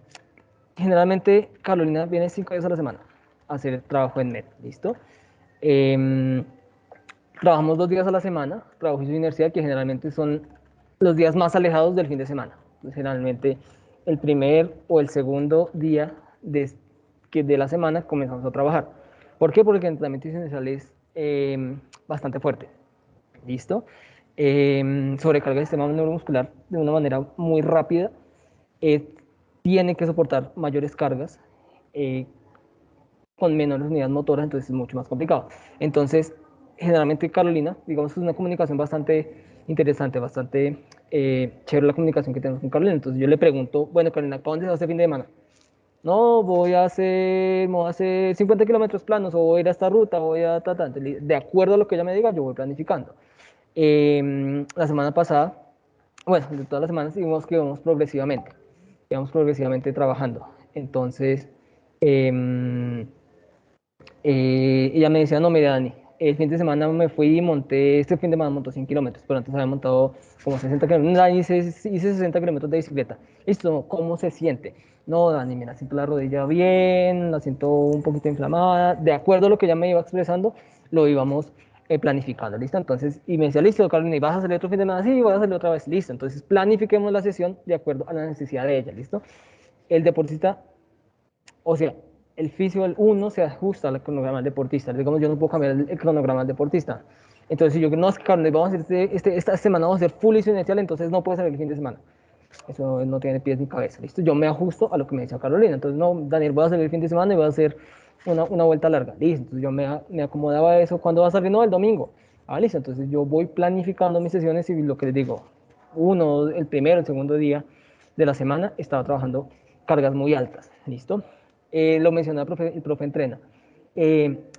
Generalmente, Carolina viene 5 días a la semana a hacer el trabajo en net, ¿listo? Eh, Trabajamos 2 días a la semana, trabajo isoinercial, que generalmente son los días más alejados del fin de semana. Entonces, generalmente el primer o el segundo día de la semana comenzamos a trabajar. ¿Por qué? Porque el entrenamiento isoinercial es bastante fuerte. ¿Listo? Sobrecarga el sistema neuromuscular de una manera muy rápida. Eh, Tiene que soportar mayores cargas eh, con menores unidades motoras, entonces es mucho más complicado. Entonces, generalmente Carolina, digamos que es una comunicación bastante interesante, bastante chévere la comunicación que tenemos con Carolina. Entonces yo le pregunto, bueno, Carolina, ¿para dónde se va este fin de semana? No, voy a hacer 50 kilómetros planos o voy a ir a esta ruta, voy a tratar. De acuerdo a lo que ella me diga, yo voy planificando. La semana pasada, bueno, de todas las semanas, digamos que íbamos progresivamente trabajando. Entonces, eh, ella me decía, no, mira, Dani, el fin de semana me fui y monté, este fin de semana montó 100 kilómetros, pero antes había montado como 60 kilómetros. Dani, hice 60 kilómetros de bicicleta. Listo, ¿cómo se siente? No, Dani, mira, siento la rodilla bien, la siento un poquito inflamada. De acuerdo a lo que ella me iba expresando, lo íbamos planificando, ¿listo? Entonces, y me decía, listo, Carolina, ¿y vas a salir otro fin de semana? Sí, voy a salir otra vez, listo. Entonces, planifiquemos la sesión de acuerdo a la necesidad de ella, ¿listo? El deportista, o sea, el fisio del uno se ajusta al cronograma del deportista. Digamos, yo no puedo cambiar el cronograma del deportista. Entonces, si yo no, Carlos, vamos a hacer esta semana vamos a hacer full isoinercial, entonces no puede ser el fin de semana. Eso no tiene pies ni cabeza, ¿listo? Yo me ajusto a lo que me decía Carolina. Entonces, no, Daniel, voy a salir el fin de semana y voy a hacer una vuelta larga. Listo, entonces yo me acomodaba a eso. ¿Cuándo va a salir? No, el domingo. Ah, listo, entonces yo voy planificando mis sesiones y lo que les digo, el primero, el segundo día de la semana estaba trabajando cargas muy altas, ¿listo? Lo mencionaba el profe entrena.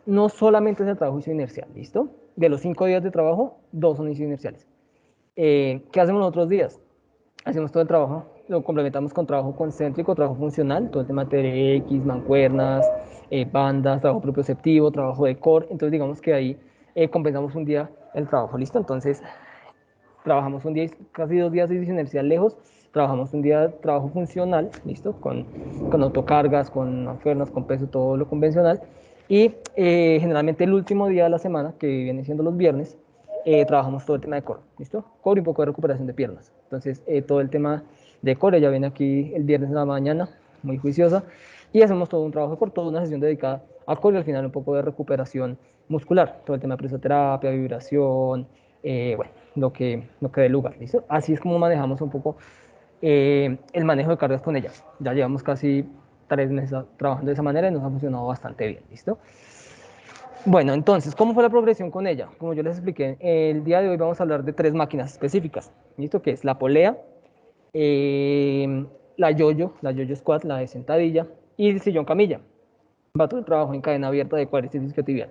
No solamente es el trabajo isoinercial, ¿listo? De los 5 días de trabajo, 2 son isoinerciales. ¿Qué hacemos los otros días? Hacemos todo el trabajo, lo complementamos con trabajo concéntrico, trabajo funcional, todo el tema TRX, mancuernas, bandas, trabajo propioceptivo, trabajo de core. Entonces, digamos que ahí compensamos un día el trabajo, ¿listo? Entonces, trabajamos un día, casi 2 días de inercial lejos, trabajamos un día de trabajo funcional, ¿listo? Con autocargas, con mancuernas, con peso, todo lo convencional. Y generalmente el último día de la semana, que viene siendo los viernes, trabajamos todo el tema de core, ¿listo? Core y un poco de recuperación de piernas. Entonces, todo el tema de core ya viene aquí el viernes en la mañana, muy juiciosa, y hacemos todo un trabajo de core, toda una sesión dedicada a core y al final un poco de recuperación muscular, todo el tema de presoterapia, vibración, bueno, lo que dé lugar, ¿listo? Así es como manejamos un poco el manejo de cargas con ella. Ya llevamos casi 3 meses trabajando de esa manera y nos ha funcionado bastante bien, ¿listo? Bueno, entonces, ¿cómo fue la progresión con ella? Como yo les expliqué, el día de hoy vamos a hablar de 3 máquinas específicas, ¿listo? Que es la polea, la yo-yo squat, la de sentadilla y el sillón camilla. Va todo el trabajo en cadena abierta de cuádriceps isquiotibial.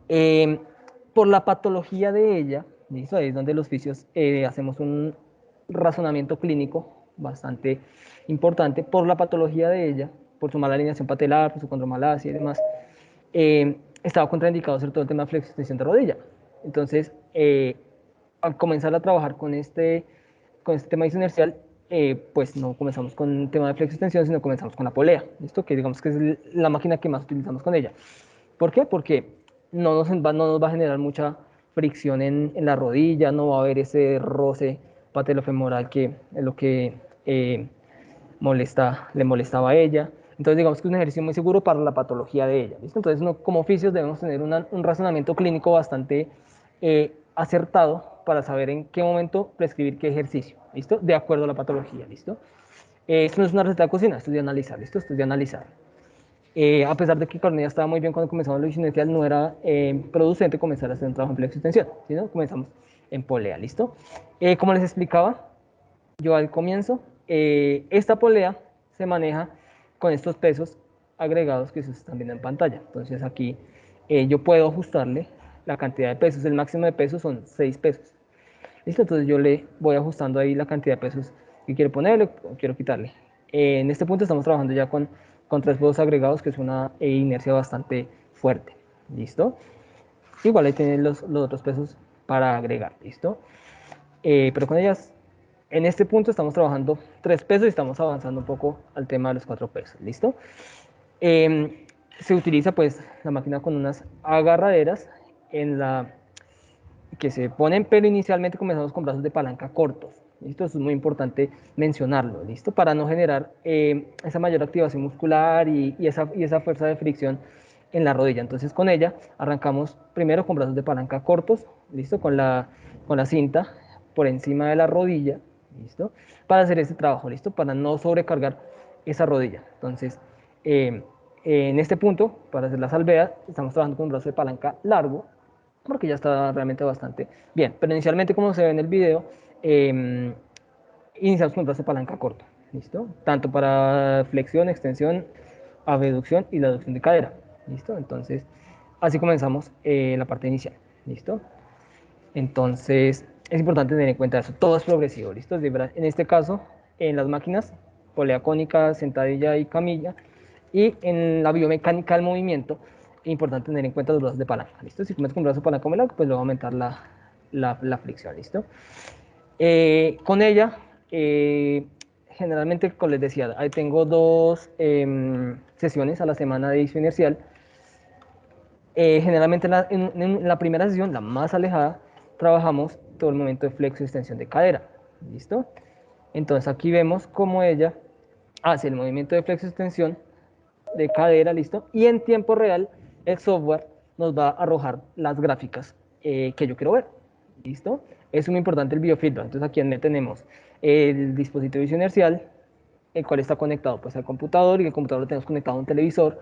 Eh, por la patología de ella, ¿listo? Ahí es donde los fisios hacemos un razonamiento clínico bastante importante. Por la patología de ella, por su mala alineación patelar, por su condromalacia y demás, estaba contraindicado hacer todo el tema de flexo-extensión de rodilla. Entonces, al comenzar a trabajar con este tema inercial, pues no comenzamos con el tema de flexo-extensión, sino comenzamos con la polea, ¿listo? Que digamos que es la máquina que más utilizamos con ella. ¿Por qué? Porque no nos va a generar mucha fricción en la rodilla, no va a haber ese roce patelofemoral que es lo que le molestaba a ella. Entonces, digamos que es un ejercicio muy seguro para la patología de ella. ¿Listo? Entonces, como oficios debemos tener un razonamiento clínico bastante acertado para saber en qué momento prescribir qué ejercicio. ¿Listo? De acuerdo a la patología. ¿Listo? Esto no es una receta de cocina, esto es de analizar. ¿Listo? Esto es de analizar. A pesar de que Carolina estaba muy bien cuando comenzamos la inercial, no era producente comenzar a hacer un trabajo en flexo-extensión, sino comenzamos en polea, ¿listo? Como les explicaba yo al comienzo, esta polea se maneja con estos pesos agregados que ustedes están viendo en pantalla. Entonces aquí yo puedo ajustarle la cantidad de pesos, el máximo de pesos son 6 pesos. ¿Listo? Entonces yo le voy ajustando ahí la cantidad de pesos que quiero ponerle o quiero quitarle. En este punto estamos trabajando ya con 3 pesos agregados, que es una inercia bastante fuerte. ¿Listo? Igual ahí tienen los otros pesos para agregar. ¿Listo? Pero con ellas, en este punto estamos trabajando 3 pesos y estamos avanzando un poco al tema de los 4 pesos. ¿Listo? Se utiliza pues la máquina con unas agarraderas en la que se ponen, pero inicialmente comenzamos con brazos de palanca cortos. ¿Listo? Eso es muy importante mencionarlo, ¿listo? Para no generar esa mayor activación muscular y esa fuerza de fricción en la rodilla. Entonces con ella arrancamos primero con brazos de palanca cortos, ¿listo? Con la cinta por encima de la rodilla, ¿listo? Para hacer este trabajo, ¿listo? Para no sobrecargar esa rodilla. Entonces, en este punto, para hacer la salvea, estamos trabajando con un brazo de palanca largo, porque ya está realmente bastante bien. Pero inicialmente, como se ve en el video, iniciamos con un brazo de palanca corto, ¿listo? Tanto para flexión, extensión, abducción y la aducción de cadera, ¿listo? Entonces, así comenzamos la parte inicial, ¿listo? Entonces, es importante tener en cuenta eso. Todo es progresivo, ¿listo? En este caso, en las máquinas, polea cónica, sentadilla y camilla, y en la biomecánica del movimiento, es importante tener en cuenta los brazos de palanca, ¿listo? Si comienzas con brazo de palanca muy largo, pues lo va a aumentar la fricción, ¿listo? Con ella, generalmente, como les decía, ahí tengo 2 sesiones a la semana de inercial. Generalmente en la primera sesión, la más alejada, trabajamos todo el momento de flexo y extensión de cadera. ¿Listo? Entonces aquí vemos cómo ella hace el movimiento de flexo y extensión de cadera, ¿listo? Y en tiempo real el software nos va a arrojar las gráficas que yo quiero ver, ¿listo? Es muy importante el biofeedback. Entonces aquí tenemos el dispositivo inercial, el cual está conectado pues al computador, y el computador lo tenemos conectado a un televisor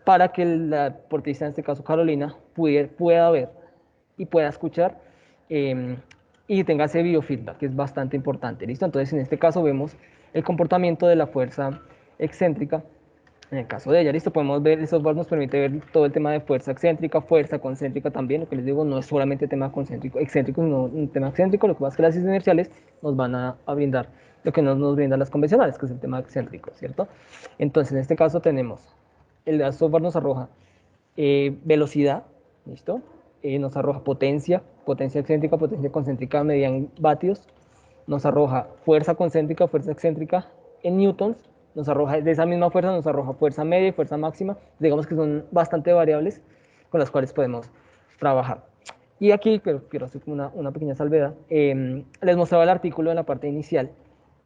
para que la deportista, en este caso Carolina, pueda ver y pueda escuchar y tenga ese biofeedback, que es bastante importante, ¿listo? Entonces, en este caso vemos el comportamiento de la fuerza excéntrica. En el caso de ella, listo, podemos ver, el software nos permite ver todo el tema de fuerza excéntrica, fuerza concéntrica también. Lo que les digo, no es solamente tema concéntrico, excéntrico, sino un tema excéntrico. Lo que pasa es que las inerciales nos van a brindar lo que nos brindan las convencionales, que es el tema excéntrico, ¿cierto? Entonces, en este caso tenemos, el software nos arroja velocidad, ¿listo? Nos arroja potencia, potencia excéntrica, potencia concéntrica medida en vatios. Nos arroja fuerza concéntrica, fuerza excéntrica en newtons. Nos arroja, de esa misma fuerza, nos arroja fuerza media y fuerza máxima. Digamos que son bastante variables con las cuales podemos trabajar. Y aquí, pero quiero hacer una pequeña salvedad, les mostraba el artículo en la parte inicial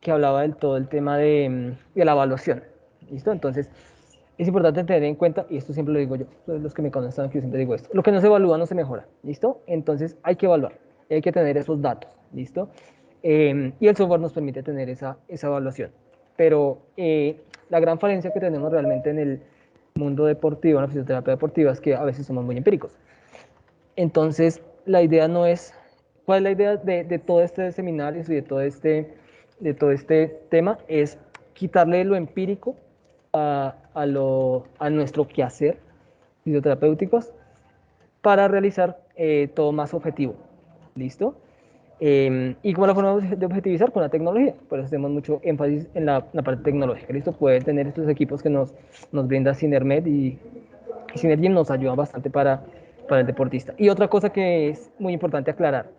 que hablaba del todo el tema de la evaluación. ¿Listo? Entonces, es importante tener en cuenta, y esto siempre lo digo yo, los que me conocen aquí, yo siempre digo esto, lo que no se evalúa no se mejora, ¿listo? Entonces hay que evaluar, hay que tener esos datos, ¿listo? Y el software nos permite tener esa evaluación. Pero la gran falencia que tenemos realmente en el mundo deportivo, en la fisioterapia deportiva, es que a veces somos muy empíricos. Entonces, la idea no es, ¿cuál es la idea de todo este seminario y de todo este tema? Es quitarle lo empírico a nuestro quehacer fisioterapéuticos para realizar todo más objetivo. ¿Listo? Y como la forma de objetivizar con la tecnología, por eso hacemos mucho énfasis en la parte tecnológica. ¿Listo? Poder tener estos equipos que nos brinda Synermed y Synergy nos ayuda bastante para el deportista. Y otra cosa que es muy importante aclarar,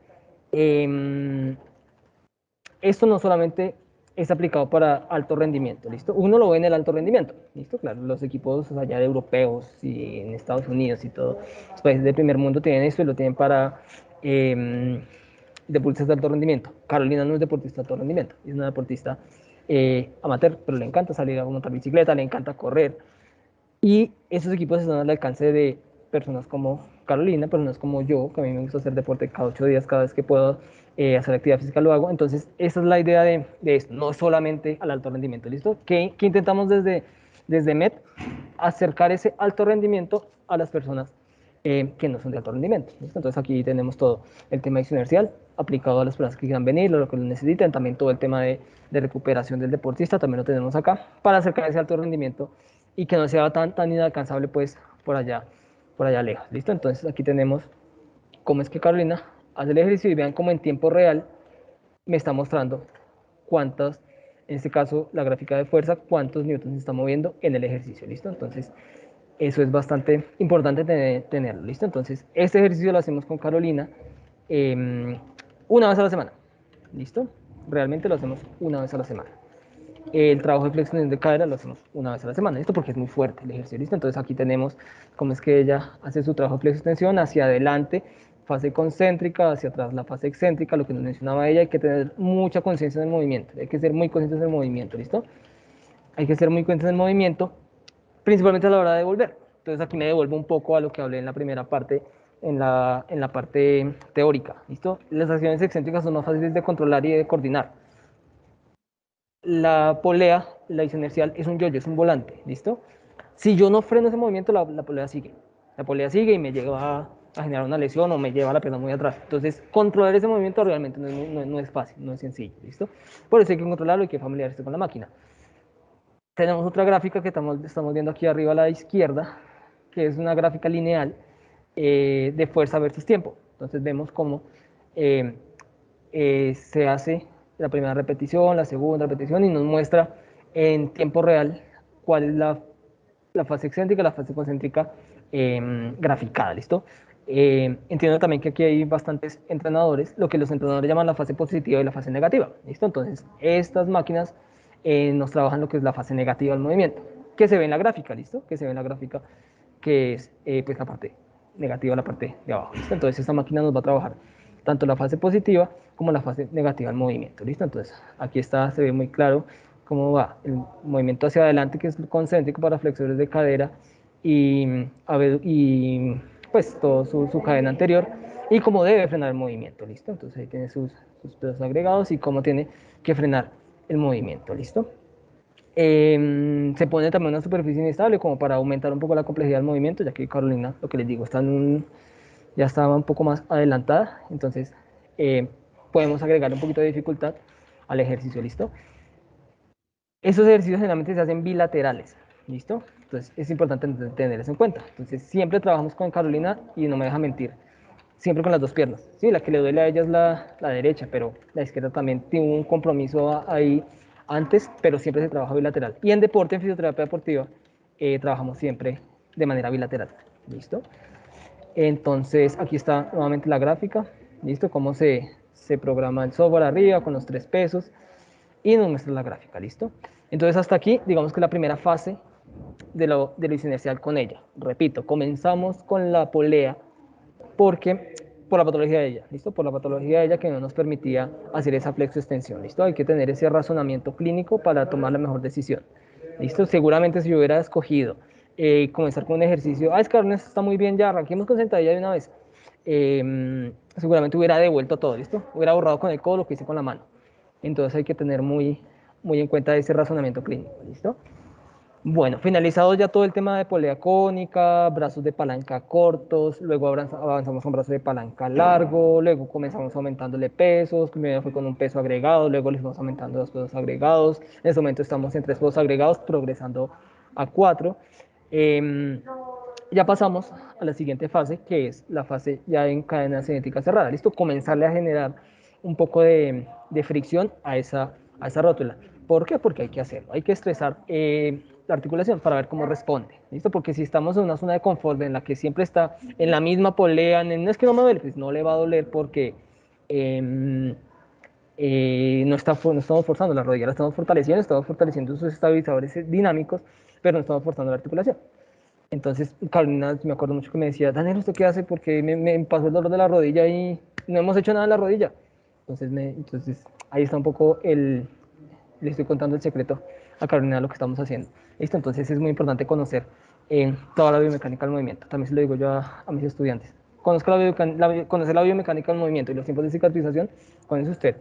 esto no solamente es aplicado para alto rendimiento, ¿listo? Uno lo ve en el alto rendimiento, ¿listo? Claro, los equipos allá de europeos y en Estados Unidos y todo, los países del primer mundo tienen esto y lo tienen para deportistas de alto rendimiento. Carolina no es deportista de alto rendimiento, es una deportista amateur, pero le encanta salir a montar bicicleta, le encanta correr. Y esos equipos están al alcance de personas como Carolina, personas como yo, que a mí me gusta hacer deporte cada 8 días, cada vez que puedo hacer actividad física lo hago. Entonces, esa es la idea de esto, no solamente al alto rendimiento, ¿listo? Que intentamos desde MET acercar ese alto rendimiento a las personas que no son de alto rendimiento, ¿listo? Entonces, aquí tenemos todo el tema inercial aplicado a las personas que quieran venir, lo que lo necesiten, también todo el tema de recuperación del deportista, también lo tenemos acá, para acercar ese alto rendimiento y que no sea tan inalcanzable pues por allá lejos, ¿listo? Entonces aquí tenemos cómo es que Carolina hace el ejercicio y vean cómo en tiempo real me está mostrando cuántas, en este caso la gráfica de fuerza, cuántos newtons se está moviendo en el ejercicio, ¿listo? Entonces eso es bastante importante tenerlo, ¿listo? Entonces este ejercicio lo hacemos con Carolina una vez a la semana, ¿listo? Realmente lo hacemos una vez a la semana. El trabajo de flexión de cadera lo hacemos una vez a la semana, ¿listo? Porque es muy fuerte el ejercicio, ¿listo? Entonces aquí tenemos cómo es que ella hace su trabajo de flexión hacia adelante, fase concéntrica, hacia atrás la fase excéntrica, lo que nos mencionaba ella, hay que tener mucha conciencia en el movimiento, hay que ser muy conscientes del movimiento, ¿listo? Hay que ser muy conscientes del movimiento, principalmente a la hora de volver. Entonces aquí me devuelvo un poco a lo que hablé en la primera parte, en la parte teórica, ¿listo? Las acciones excéntricas son más fáciles de controlar y de coordinar. La polea, la inercial, es un yoyo, es un volante, ¿listo? Si yo no freno ese movimiento, la polea sigue. La polea sigue y me lleva a generar una lesión o me lleva la pierna muy atrás. Entonces, controlar ese movimiento realmente no es fácil, no es sencillo, ¿listo? Por eso hay que controlarlo y hay que familiarizarse con la máquina. Tenemos otra gráfica que estamos viendo aquí arriba a la izquierda, que es una gráfica lineal de fuerza versus tiempo. Entonces vemos cómo se hace la primera repetición, la segunda repetición y nos muestra en tiempo real cuál es la fase excéntrica, la fase concéntrica graficada, ¿listo? Entiendo también que aquí hay bastantes entrenadores, lo que los entrenadores llaman la fase positiva y la fase negativa, ¿listo? Entonces, estas máquinas nos trabajan lo que es la fase negativa del movimiento, que se ve en la gráfica, ¿listo? Que se ve en la gráfica, que es pues la parte negativa, la parte de abajo, ¿listo? Entonces, esta máquina nos va a trabajar tanto la fase positiva como la fase negativa del movimiento, ¿listo? Entonces, aquí está, se ve muy claro cómo va el movimiento hacia adelante, que es concéntrico para flexores de cadera y pues todo su cadena anterior, y cómo debe frenar el movimiento, ¿listo? Entonces ahí tiene sus pesos agregados y cómo tiene que frenar el movimiento, ¿listo? Se pone también una superficie inestable como para aumentar un poco la complejidad del movimiento, ya que Carolina, lo que les digo, ya estaba un poco más adelantada, entonces podemos agregar un poquito de dificultad al ejercicio, ¿listo? Esos ejercicios generalmente se hacen bilaterales, ¿listo? Entonces es importante tener eso en cuenta. Entonces siempre trabajamos con Carolina y no me deja mentir, siempre con las dos piernas. Sí, la que le duele a ella es la derecha, pero la izquierda también tiene un compromiso ahí antes, pero siempre se trabaja bilateral. Y en deporte, en fisioterapia deportiva, trabajamos siempre de manera bilateral, ¿listo? Entonces aquí está nuevamente la gráfica, ¿listo? Cómo se programa el software arriba con los 3 pesos y nos muestra la gráfica, ¿listo? Entonces hasta aquí, digamos que la primera fase de lo inercial con ella. Repito, comenzamos con la polea porque por la patología de ella, ¿listo? Por la patología de ella que no nos permitía hacer esa flexo-extensión, ¿listo? Hay que tener ese razonamiento clínico para tomar la mejor decisión, ¿listo? Seguramente si yo hubiera escogido comenzar con un ejercicio, es que Ernesto está muy bien, ya arranquemos con sentadilla de una vez, seguramente hubiera devuelto todo, ¿listo? Hubiera borrado con el codo lo que hice con la mano. Entonces hay que tener muy en cuenta ese razonamiento clínico, ¿listo? Bueno, finalizado ya todo el tema de polea cónica, brazos de palanca cortos, luego avanzamos con brazos de palanca largo, luego comenzamos aumentándole pesos, primero fue con un peso agregado, luego les vamos aumentando los pesos agregados, en este momento estamos en 3 pesos agregados, progresando a 4. Ya pasamos a la siguiente fase, que es la fase ya en cadena cinética cerrada. ¿Listo? Comenzarle a generar un poco de fricción a esa rótula. ¿Por qué? Porque hay que hacerlo. Hay que estresar la articulación para ver cómo responde. ¿Listo? Porque si estamos en una zona de confort en la que siempre está en la misma polea, no es que no me duele, pues no le va a doler porque no estamos forzando la rodilla, la estamos fortaleciendo sus estabilizadores dinámicos, pero no estamos forzando la articulación. Entonces, Carolina, me acuerdo mucho que me decía, Daniel, ¿usted qué hace? Porque me pasó el dolor de la rodilla y no hemos hecho nada en la rodilla. Entonces ahí está un poco le estoy contando el secreto a Carolina de lo que estamos haciendo. ¿Listo? Entonces es muy importante conocer toda la biomecánica del movimiento. También se lo digo yo a mis estudiantes. Conocer la biomecánica del movimiento y los tiempos de cicatrización, con eso usted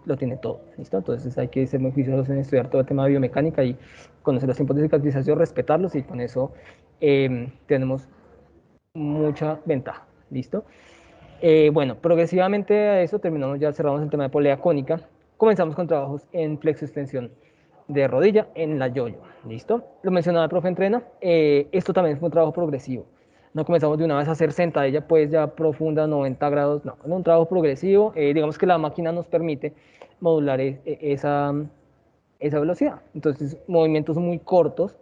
lo tiene todo. ¿Listo? Entonces hay que ser muy juiciosos en estudiar todo el tema de biomecánica y conocer los tiempos de cicatrización, respetarlos y con eso tenemos mucha ventaja. ¿Listo? Bueno, progresivamente a eso terminamos, ya cerramos el tema de polea cónica. Comenzamos con trabajos en flexo-extensión de rodilla en la yo-yo. ¿Listo? Lo mencionaba el profe Entrena. Esto también fue un trabajo progresivo. No comenzamos de una vez a hacer sentadilla pues ya profunda, 90 grados. No, es un trabajo progresivo. Digamos que la máquina nos permite modular esa velocidad. Entonces, movimientos muy cortos,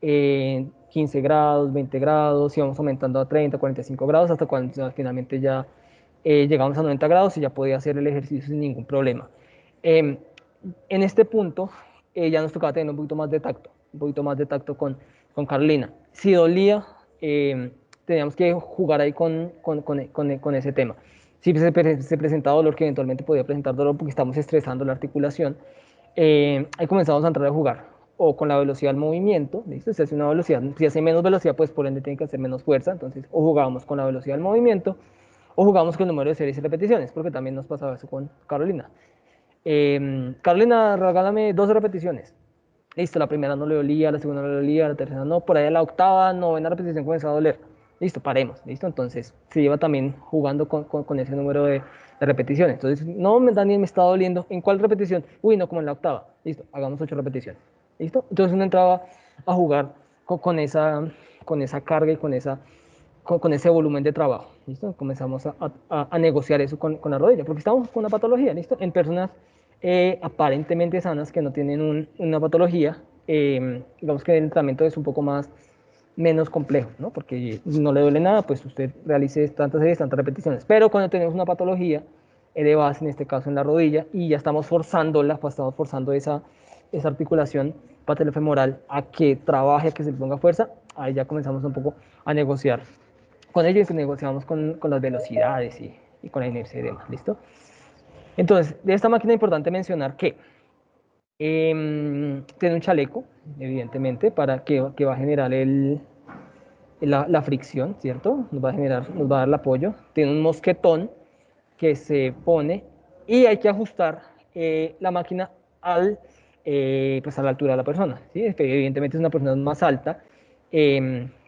15 grados, 20 grados, y vamos aumentando a 30, 45 grados, hasta cuando finalmente ya llegamos a 90 grados y ya podía hacer el ejercicio sin ningún problema. Eh, en este punto ya nos tocaba tener un poquito más de tacto, un poquito más de tacto con Carolina. Si dolía, teníamos que jugar ahí con ese tema. Si se presentaba dolor, que eventualmente podía presentar dolor porque estamos estresando la articulación, ahí comenzamos a entrar a jugar o con la velocidad del movimiento, ¿listo? Si hace una velocidad, si hace menos velocidad, pues por ende tiene que hacer menos fuerza, entonces o jugábamos con la velocidad del movimiento o jugamos con el número de series y repeticiones, porque también nos pasaba eso con Carolina. Carolina, regálame 12 repeticiones. Listo, la primera no le dolía, la segunda no le dolía, la tercera no, por ahí a la octava, novena repetición comenzó a doler. Listo, paremos, listo. Entonces se lleva también jugando con ese número de repeticiones. Entonces, no, Daniel, me está doliendo. ¿En cuál repetición? Uy, no, como en la octava. Listo, hagamos 8 repeticiones. Listo. Entonces uno entraba a jugar con esa carga y con ese volumen de trabajo. ¿Listo? Comenzamos a negociar eso con la rodilla, porque estamos con una patología, ¿listo? En personas aparentemente sanas que no tienen una patología, digamos que el tratamiento es un poco menos complejo, ¿no? Porque no le duele nada, pues usted realice tantas series, tantas repeticiones. Pero cuando tenemos una patología de base, en este caso en la rodilla, y ya estamos forzándola, pues estamos forzando esa articulación patelofemoral a que trabaje, a que se le ponga fuerza, ahí ya comenzamos un poco a negociar con ellos, negociamos con las velocidades y con la inercia y demás, ¿listo? Entonces, de esta máquina es importante mencionar que tiene un chaleco, evidentemente, que va a generar la fricción, ¿cierto? Nos va a dar el apoyo. Tiene un mosquetón que se pone y hay que ajustar la máquina pues a la altura de la persona, ¿sí? Evidentemente es una persona más alta,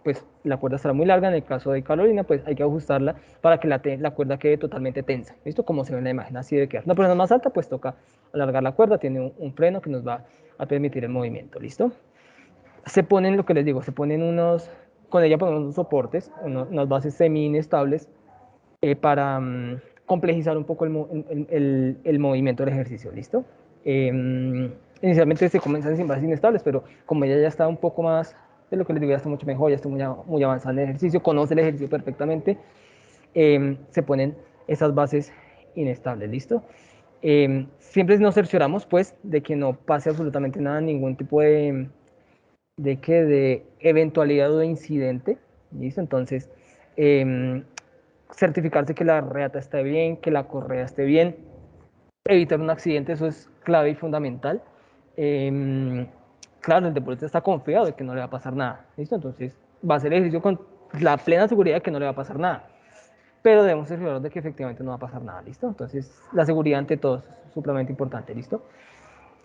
pues la cuerda estará muy larga. En el caso de Carolina, pues hay que ajustarla para que la cuerda quede totalmente tensa. ¿Listo? Como se ve en la imagen, así debe quedar. Una persona más alta, pues toca alargar la cuerda, tiene un freno que nos va a permitir el movimiento. ¿Listo? Se ponen, lo que les digo, con ella ponemos unos soportes, unas bases semi-inestables para complejizar un poco el movimiento del ejercicio. ¿Listo? Inicialmente se comienzan sin bases inestables, pero como ella ya está un poco más de lo que les digo, ya está mucho mejor, ya está muy avanzada en el ejercicio, conoce el ejercicio perfectamente, se ponen esas bases inestables. ¿Listo? Siempre nos cercioramos pues de que no pase absolutamente nada, ningún tipo de eventualidad o de incidente. ¿Listo? Entonces, certificarse que la reata esté bien, que la correa esté bien, evitar un accidente, eso es clave y fundamental. Claro, el deportista está confiado de que no le va a pasar nada, ¿listo? Entonces va a hacer ejercicio con la plena seguridad de que no le va a pasar nada, pero debemos cerciorarnos de que efectivamente no va a pasar nada, ¿listo? Entonces la seguridad ante todo es supremamente importante, ¿listo?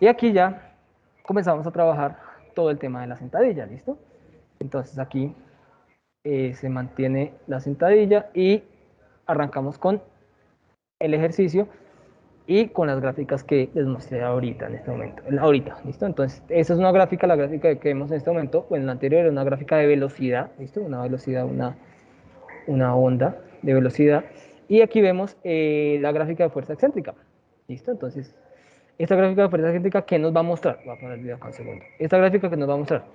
Y aquí ya comenzamos a trabajar todo el tema de la sentadilla, ¿listo? Entonces aquí se mantiene la sentadilla y arrancamos con el ejercicio y con las gráficas que les mostré ahorita, en este momento, ahorita, ¿listo? Entonces, esa es una gráfica, la gráfica que vemos en este momento, o en la anterior era una gráfica de velocidad, ¿listo? Una velocidad, una onda de velocidad, y aquí vemos la gráfica de fuerza excéntrica, ¿listo? Entonces, esta gráfica de fuerza excéntrica, ¿qué nos va a mostrar? Voy a poner el video acá un segundo. Esta gráfica que nos va a mostrar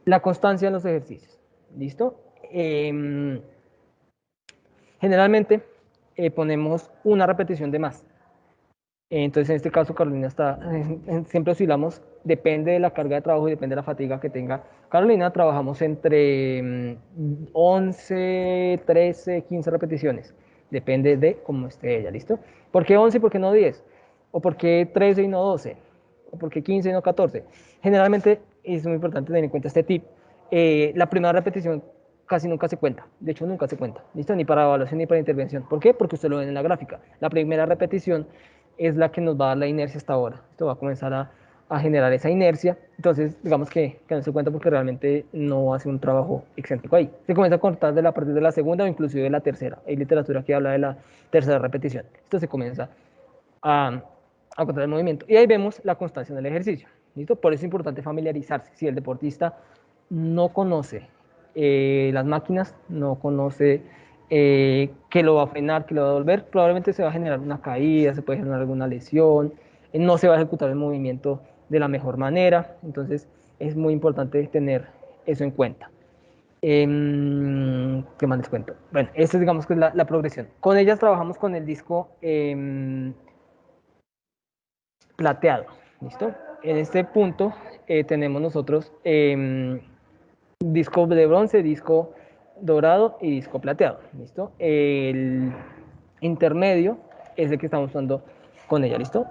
la constancia en los ejercicios, ¿listo? Generalmente ponemos una repetición de más. Entonces, en este caso, Carolina está, siempre oscilamos, depende de la carga de trabajo y depende de la fatiga que tenga Carolina, trabajamos entre 11, 13, 15 repeticiones, depende de cómo esté ella, ¿listo? ¿Por qué 11 y por qué no 10? ¿O por qué 13 y no 12? ¿O por qué 15 y no 14? Generalmente es muy importante tener en cuenta este tip. La primera repetición casi nunca se cuenta, de hecho nunca se cuenta, ¿listo? Ni para evaluación ni para intervención. ¿Por qué? Porque usted lo ve en la gráfica. La primera repetición es la que nos va a dar la inercia hasta ahora. Esto va a comenzar a generar esa inercia. Entonces, digamos que no se cuenta porque realmente no hace un trabajo excéntrico ahí. Se comienza a cortar de la partir de la segunda o inclusive de la tercera. Hay literatura que habla de la tercera repetición. Esto se comienza a contar el movimiento. Y ahí vemos la constancia en el ejercicio. ¿Listo? Por eso es importante familiarizarse. Si el deportista no conoce las máquinas, no conoce que lo va a frenar, que lo va a devolver, probablemente se va a generar una caída, se puede generar alguna lesión, no se va a ejecutar el movimiento de la mejor manera. Entonces es muy importante tener eso en cuenta. ¿Qué más les cuento? Bueno, esta es, digamos que es la progresión. Con ellas trabajamos con el disco plateado, ¿listo? En este punto tenemos nosotros disco de bronce, disco dorado y disco plateado, ¿listo? El intermedio es el que estamos usando con ella, ¿listo?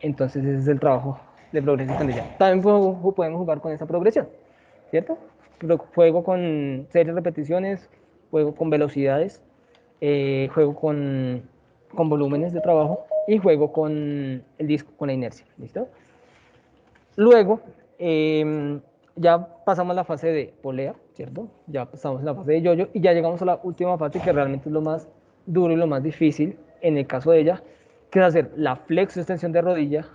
Entonces ese es el trabajo de progresión con ella. También podemos jugar con esa progresión, ¿cierto? Juego con series, repeticiones, juego con velocidades, juego con volúmenes de trabajo y juego con el disco, con la inercia, ¿listo? Luego, ya pasamos a la fase de polea, ¿cierto? Ya pasamos a la fase de yoyo y ya llegamos a la última fase que realmente es lo más duro y lo más difícil en el caso de ella, que es hacer la flexo-extensión de rodilla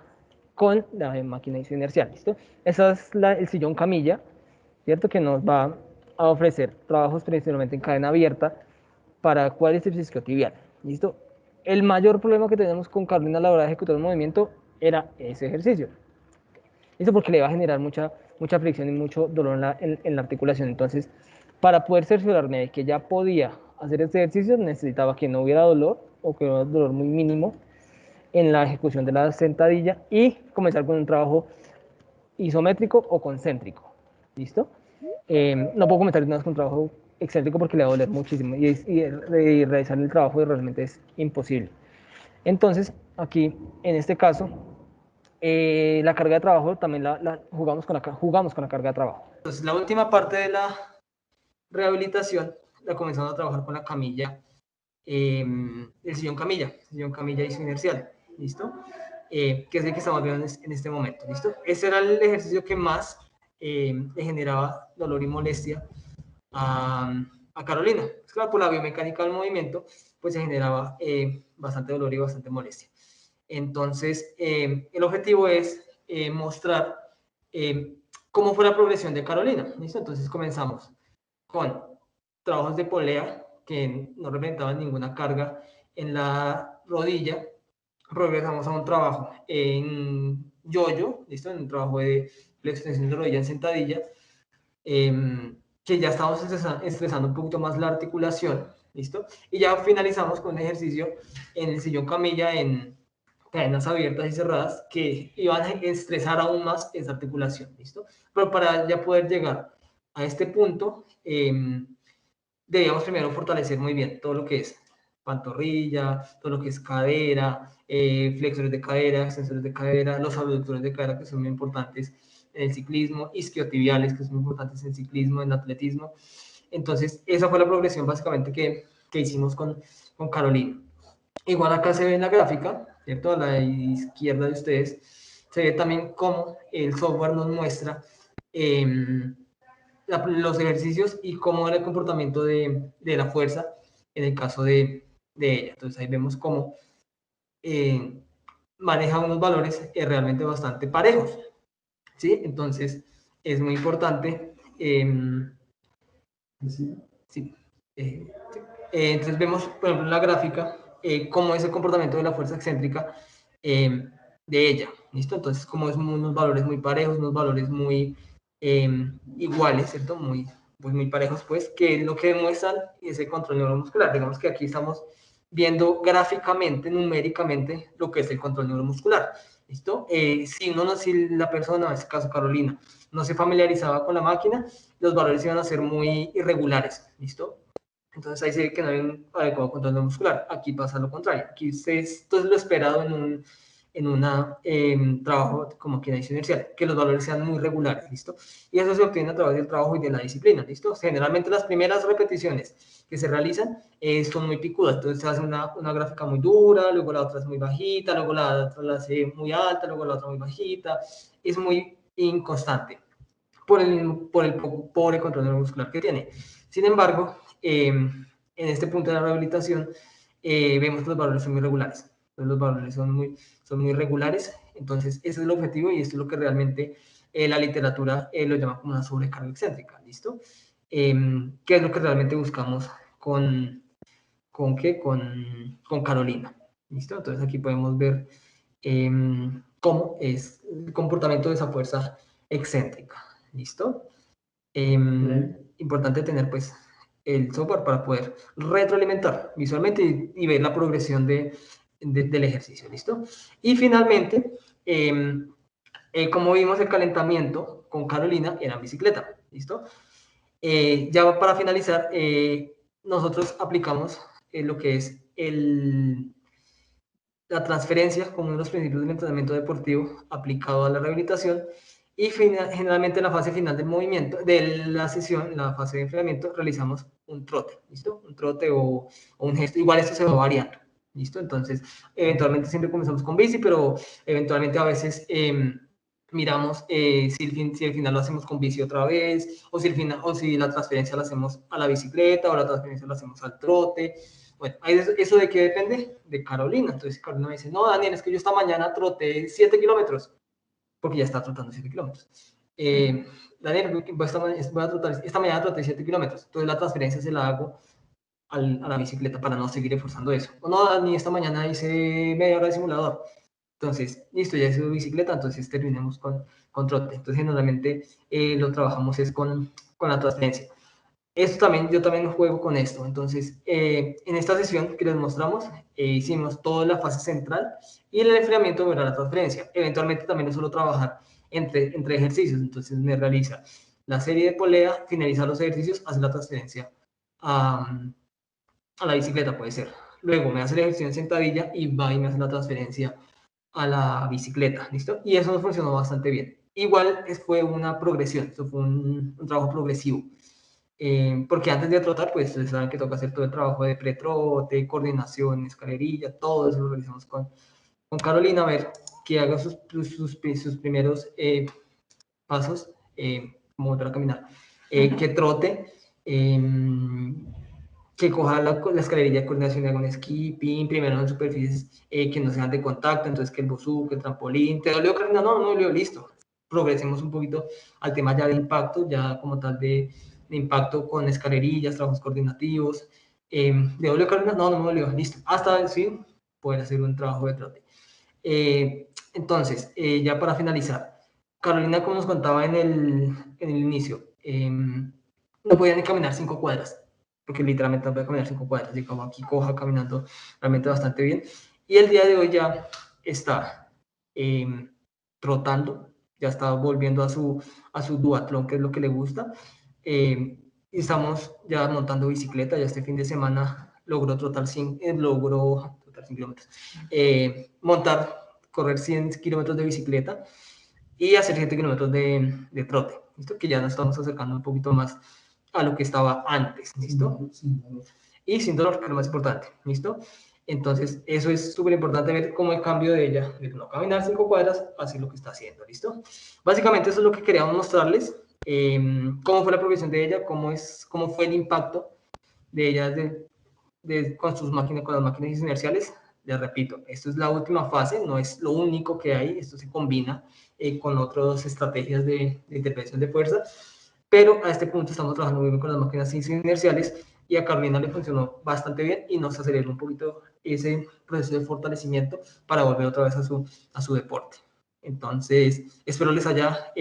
con la máquina inercial, ¿listo? Ese es el sillón camilla, ¿cierto? Que nos va a ofrecer trabajos principalmente en cadena abierta para cuádriceps isquiotibial, ¿listo? El mayor problema que tenemos con Carolina a la hora de ejecutar un movimiento era ese ejercicio. Esto porque le va a generar mucha fricción y mucho dolor en la articulación. Entonces, para poder cerciorarme de que ya podía hacer este ejercicio, necesitaba que no hubiera dolor o que hubiera dolor muy mínimo en la ejecución de la sentadilla y comenzar con un trabajo isométrico o concéntrico. ¿Listo? No puedo comenzar nada con un trabajo excéntrico porque le va a doler muchísimo y realizar el trabajo realmente es imposible. Entonces, aquí, en este caso, la carga de trabajo también jugamos con la carga de trabajo. Entonces, la última parte de la rehabilitación la comenzamos a trabajar con la camilla, el sillón camilla isoinercial, ¿listo? Que es el que estamos viendo en este momento, ¿listo? Ese era el ejercicio que más le generaba dolor y molestia a Carolina. Es claro, por la biomecánica del movimiento, pues se generaba bastante dolor y bastante molestia. Entonces, el objetivo es mostrar cómo fue la progresión de Carolina, ¿listo? Entonces comenzamos con trabajos de polea que no representaban ninguna carga en la rodilla. Progresamos a un trabajo en yo-yo, ¿listo? En un trabajo de extensión de rodilla en sentadilla, que ya estamos estresando un poquito más la articulación, ¿listo? Y ya finalizamos con un ejercicio en el sillón camilla en cadenas abiertas y cerradas que iban a estresar aún más esa articulación, ¿listo? Pero para ya poder llegar a este punto, debíamos primero fortalecer muy bien todo lo que es pantorrilla, todo lo que es cadera, flexores de cadera, extensores de cadera, los abductores de cadera que son muy importantes en el ciclismo, isquiotibiales que son muy importantes en el ciclismo, en el atletismo. Entonces, esa fue la progresión básicamente que hicimos con Carolina. Igual acá se ve en la gráfica, ¿cierto? A la izquierda de ustedes, se ve también cómo el software nos muestra los ejercicios y cómo era el comportamiento de la fuerza en el caso de de ella. Entonces ahí vemos cómo maneja unos valores realmente bastante parejos, ¿sí? Entonces es muy importante. Sí, entonces vemos, por ejemplo, en la gráfica, cómo es el comportamiento de la fuerza excéntrica de ella, ¿listo? Entonces, como es unos valores muy parejos, unos valores muy iguales, ¿cierto? Muy parejos, pues, que lo que demuestran es el control neuromuscular. Digamos que aquí estamos viendo gráficamente, numéricamente, lo que es el control neuromuscular, ¿listo? Si la persona, en este caso Carolina, no se familiarizaba con la máquina, los valores iban a ser muy irregulares, ¿listo? Entonces ahí se ve que no hay un adecuado control muscular. Aquí pasa lo contrario. Aquí esto es lo esperado en un trabajo como máquina inercial, que los valores sean muy regulares, ¿listo? Y eso se obtiene a través del trabajo y de la disciplina, ¿listo? Generalmente las primeras repeticiones que se realizan son muy picudas, entonces se hace una gráfica muy dura, luego la otra es muy bajita, luego la otra la hace muy alta, luego la otra muy bajita, es muy inconstante por el pobre control neuromuscular que tiene. Sin embargo, en este punto de la rehabilitación, vemos que los valores son muy regulares. Entonces, los valores son muy regulares. Entonces, ese es el objetivo y esto es lo que realmente la literatura lo llama como una sobrecarga excéntrica. ¿Listo? ¿Qué es lo que realmente buscamos con qué? Con Carolina. ¿Listo? Entonces, aquí podemos ver cómo es el comportamiento de esa fuerza excéntrica. ¿Listo? Importante tener pues el software para poder retroalimentar visualmente y ver la progresión del ejercicio, ¿listo? Y finalmente, como vimos el calentamiento con Carolina era en bicicleta, ¿listo? Ya para finalizar, nosotros aplicamos lo que es la transferencia como uno de los principios del entrenamiento deportivo aplicado a la rehabilitación y generalmente en la fase final del movimiento, de la sesión, en la fase de entrenamiento, realizamos un trote, ¿listo? Un trote o un gesto, igual esto se va variando, ¿listo? Entonces, eventualmente siempre comenzamos con bici, pero eventualmente a veces miramos si el final lo hacemos con bici otra vez, o si la transferencia la hacemos a la bicicleta, o la transferencia la hacemos al trote. Bueno, ¿eso de qué depende? De Carolina. Entonces Carolina me dice, no, Daniel, es que yo esta mañana troté 7 kilómetros, porque ya está trotando 7 kilómetros. Daniel, esta mañana troté 7 kilómetros, entonces la transferencia se la hago a la bicicleta para no seguir esforzando eso. O no, Dani, esta mañana hice media hora de simulador. Entonces, listo, ya hice bicicleta, entonces terminemos con trote. Entonces, generalmente lo trabajamos es con la transferencia. Yo también juego con esto. Entonces, en esta sesión que les mostramos, hicimos toda la fase central y el enfriamiento era la transferencia. Eventualmente también lo suelo trabajar entre ejercicios. Entonces, me realiza la serie de polea, finaliza los ejercicios, hace la transferencia a la bicicleta, puede ser. Luego me hace la ejercicio en sentadilla y va y me hace la transferencia a la bicicleta, ¿listo? Y eso nos funcionó bastante bien. Igual fue una progresión, eso fue un trabajo progresivo. Porque antes de trotar, pues ustedes saben que toca hacer todo el trabajo de pretrote, coordinación, escalerilla, todo eso lo realizamos con Carolina, a ver que haga sus primeros pasos, como volver a caminar, que trote, que coja la escalerilla de coordinación y haga un skipping, primero en superficies que no sean de contacto, entonces que el bosu, que el trampolín, ¿te dolió, Carolina? No, no dolió, listo. Progresemos un poquito al tema ya de impacto, ya como tal de impacto con escalerillas, trabajos coordinativos. ¿Le dolió, Carolina? No, no me dolió, listo. Hasta sí, poder hacer un trabajo de trote. Entonces, ya para finalizar, Carolina, como nos contaba en el inicio, no podía ni caminar 5 cuadras, porque literalmente no podía caminar 5 cuadras, y como aquí coja caminando realmente bastante bien. Y el día de hoy ya está trotando, ya está volviendo a su duatlón, que es lo que le gusta. Y estamos ya montando bicicleta, ya este fin de semana logró trotar 100 kilómetros, correr 100 kilómetros de bicicleta y hacer 7 kilómetros de trote, ¿listo? Que ya nos estamos acercando un poquito más a lo que estaba antes, ¿listo? Y sin dolor, que es lo más importante, ¿listo? Entonces, eso es súper importante ver cómo el cambio de ella, de no caminar 5 cuadras, hacer lo que está haciendo, ¿listo? Básicamente eso es lo que queríamos mostrarles, cómo fue la progresión de ella, cómo fue el impacto de ella con sus máquinas, con las máquinas inerciales. Les repito, esto es la última fase, no es lo único que hay, esto se combina con otras estrategias de intervención de fuerza, pero a este punto estamos trabajando muy bien con las máquinas inerciales y a Carolina le funcionó bastante bien y nos aceleró un poquito ese proceso de fortalecimiento para volver otra vez a su deporte. Entonces, espero les haya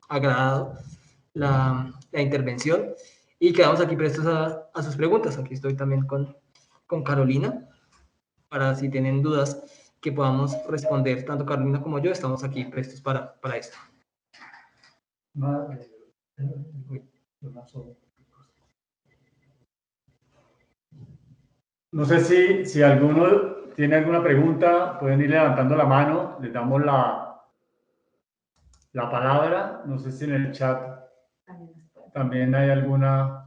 agradado la intervención y quedamos aquí prestos a sus preguntas. Aquí estoy también con Carolina para si tienen dudas que podamos responder, tanto Carolina como yo, estamos aquí prestos para esto. No sé si alguno tiene alguna pregunta, pueden ir levantando la mano, les damos la palabra. No sé si en el chat también hay alguna.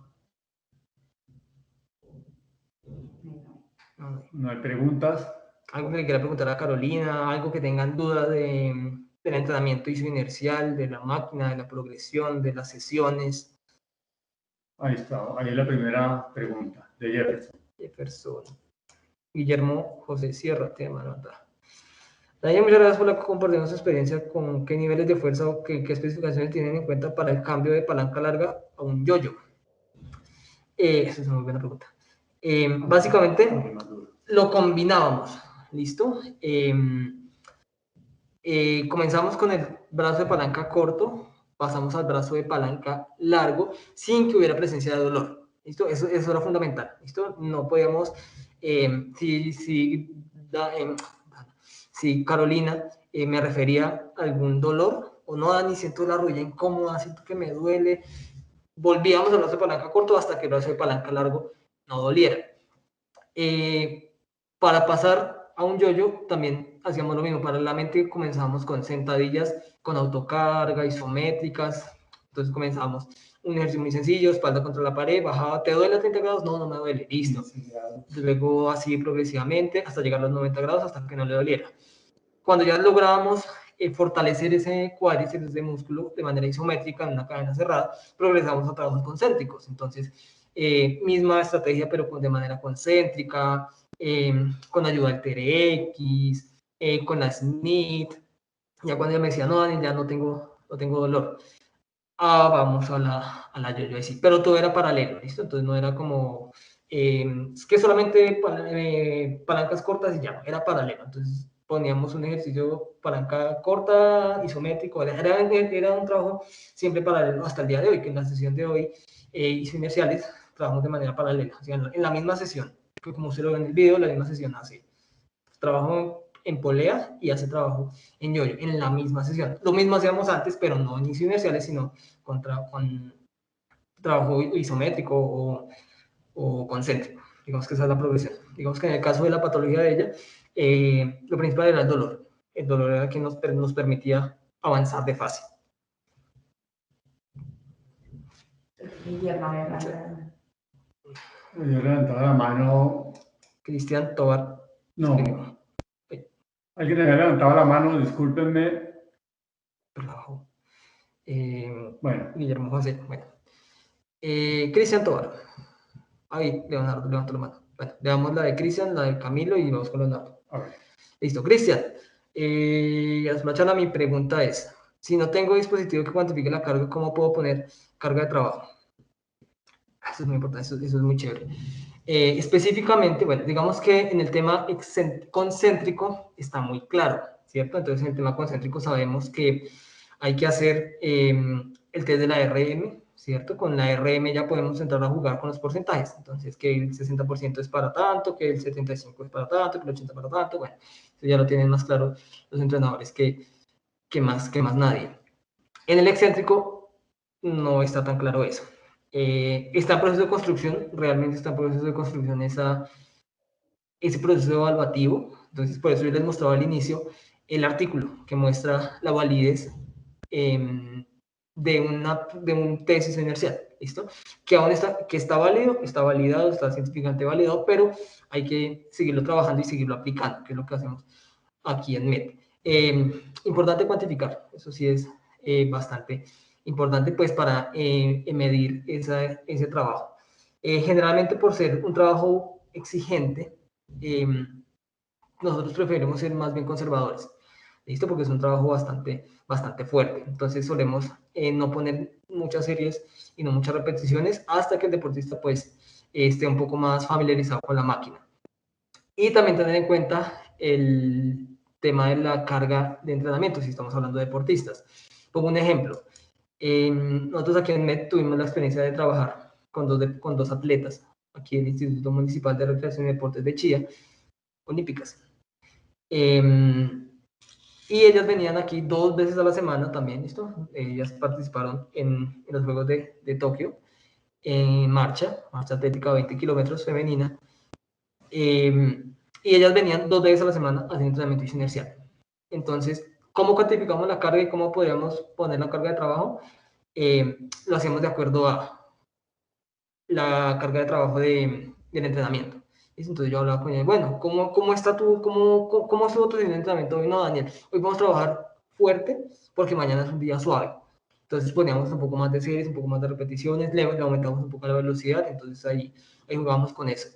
No hay preguntas. Algo que le quiera preguntar a Carolina, algo que tengan duda del entrenamiento isoinercial, de la máquina, de la progresión, de las sesiones. Ahí está, ahí es la primera pregunta de Jefferson. Jefferson. Guillermo José Sierra, tema nota. Daniel, muchas gracias por compartir su experiencia con qué niveles de fuerza o qué especificaciones tienen en cuenta para el cambio de palanca larga a un yo-yo. Esa es una muy buena pregunta. Básicamente lo combinábamos, ¿listo? Comenzamos con el brazo de palanca corto, pasamos al brazo de palanca largo sin que hubiera presencia de dolor, ¿listo? Eso era fundamental, ¿listo? No podíamos, si Carolina me refería a algún dolor, o no, Dani, siento la rodilla incómoda, siento que me duele, volvíamos al brazo de palanca corto hasta que el brazo de palanca largo no doliera. Para pasar a un yo-yo también hacíamos lo mismo. Paralelamente comenzamos con sentadillas con autocarga, isométricas. Entonces comenzamos un ejercicio muy sencillo, espalda contra la pared, bajaba, ¿te duele a 30 grados? No, no me duele, listo. Luego así progresivamente hasta llegar a los 90 grados hasta que no le doliera. Cuando ya lográbamos fortalecer ese cuádriceps, ese músculo de manera isométrica en una cadena cerrada, progresamos a trabajos concéntricos. Entonces, misma estrategia, pero de manera concéntrica, con ayuda del TRX, con la SNIT. Ya cuando ella me decía, no, Dani, ya no tengo dolor. Vamos a la yo-yo, sí. Pero todo era paralelo, ¿listo? Entonces no era como, es que solamente palancas cortas y ya, era paralelo. Entonces poníamos un ejercicio palanca corta, isométrico, era un trabajo siempre paralelo hasta el día de hoy, que en la sesión de hoy, isoinerciales, trabajamos de manera paralela, o sea, en la misma sesión, que como se lo ve en el video, la misma sesión hace trabajo en polea y hace trabajo en yo-yo, en la misma sesión. Lo mismo hacíamos antes, pero no en isoinerciales, sino con trabajo isométrico o concéntrico. Digamos que esa es la progresión. Digamos que en el caso de la patología de ella, lo principal era el dolor. El dolor era que nos permitía avanzar de fase. Yo levantaba la mano. Cristian Tobar. No. Alguien había levantado la mano, discúlpenme. Bueno. Guillermo José. Bueno. Cristian Tobar. Ahí, Leonardo, levantó la mano. Bueno, le damos la de Cristian, la de Camilo y vamos con Leonardo. Listo, Cristian. Charla, mi pregunta es, si no tengo dispositivo que cuantifique la carga, ¿cómo puedo poner carga de trabajo? Eso es muy importante, eso es muy chévere. Específicamente, bueno, digamos que en el tema concéntrico está muy claro, ¿cierto? Entonces, en el tema concéntrico sabemos que hay que hacer el test de la RM, ¿cierto? Con la RM ya podemos entrar a jugar con los porcentajes. Entonces, que el 60% es para tanto, que el 75% es para tanto, que el 80% para tanto. Bueno, eso ya lo tienen más claro los entrenadores que más nadie. En el excéntrico no está tan claro eso. Está en proceso de construcción, realmente está en proceso de construcción ese proceso evaluativo. Entonces, por eso yo les mostraba al inicio el artículo que muestra la validez de un tesis inercial, ¿listo? Que aún está válido, está validado, está científicamente validado, pero hay que seguirlo trabajando y seguirlo aplicando, que es lo que hacemos aquí en MED. Importante cuantificar, eso sí es bastante importante, pues, para medir ese trabajo. Generalmente, por ser un trabajo exigente, nosotros preferimos ser más bien conservadores, ¿listo? Porque es un trabajo bastante fuerte. Entonces solemos no poner muchas series y no muchas repeticiones hasta que el deportista pues esté un poco más familiarizado con la máquina. Y también tener en cuenta el tema de la carga de entrenamiento, si estamos hablando de deportistas. Pongo un ejemplo. Nosotros aquí en MED tuvimos la experiencia de trabajar con dos atletas, aquí en el Instituto Municipal de Recreación y Deportes de Chía, olímpicas. Y ellas venían aquí 2 veces a la semana también, ¿listo? Ellas participaron en los Juegos de Tokio, en marcha atlética 20 kilómetros femenina. Y ellas venían 2 veces a la semana haciendo entrenamiento inercial. Entonces, ¿cómo cuantificamos la carga y cómo podríamos poner la carga de trabajo? Lo hacemos de acuerdo a la carga de trabajo del entrenamiento. Entonces yo hablaba con ella, bueno, ¿cómo está cómo estuvo tu entrenamiento hoy? No, Daniel, hoy vamos a trabajar fuerte porque mañana es un día suave. Entonces poníamos un poco más de series, un poco más de repeticiones, le aumentamos un poco la velocidad, entonces ahí jugábamos con eso.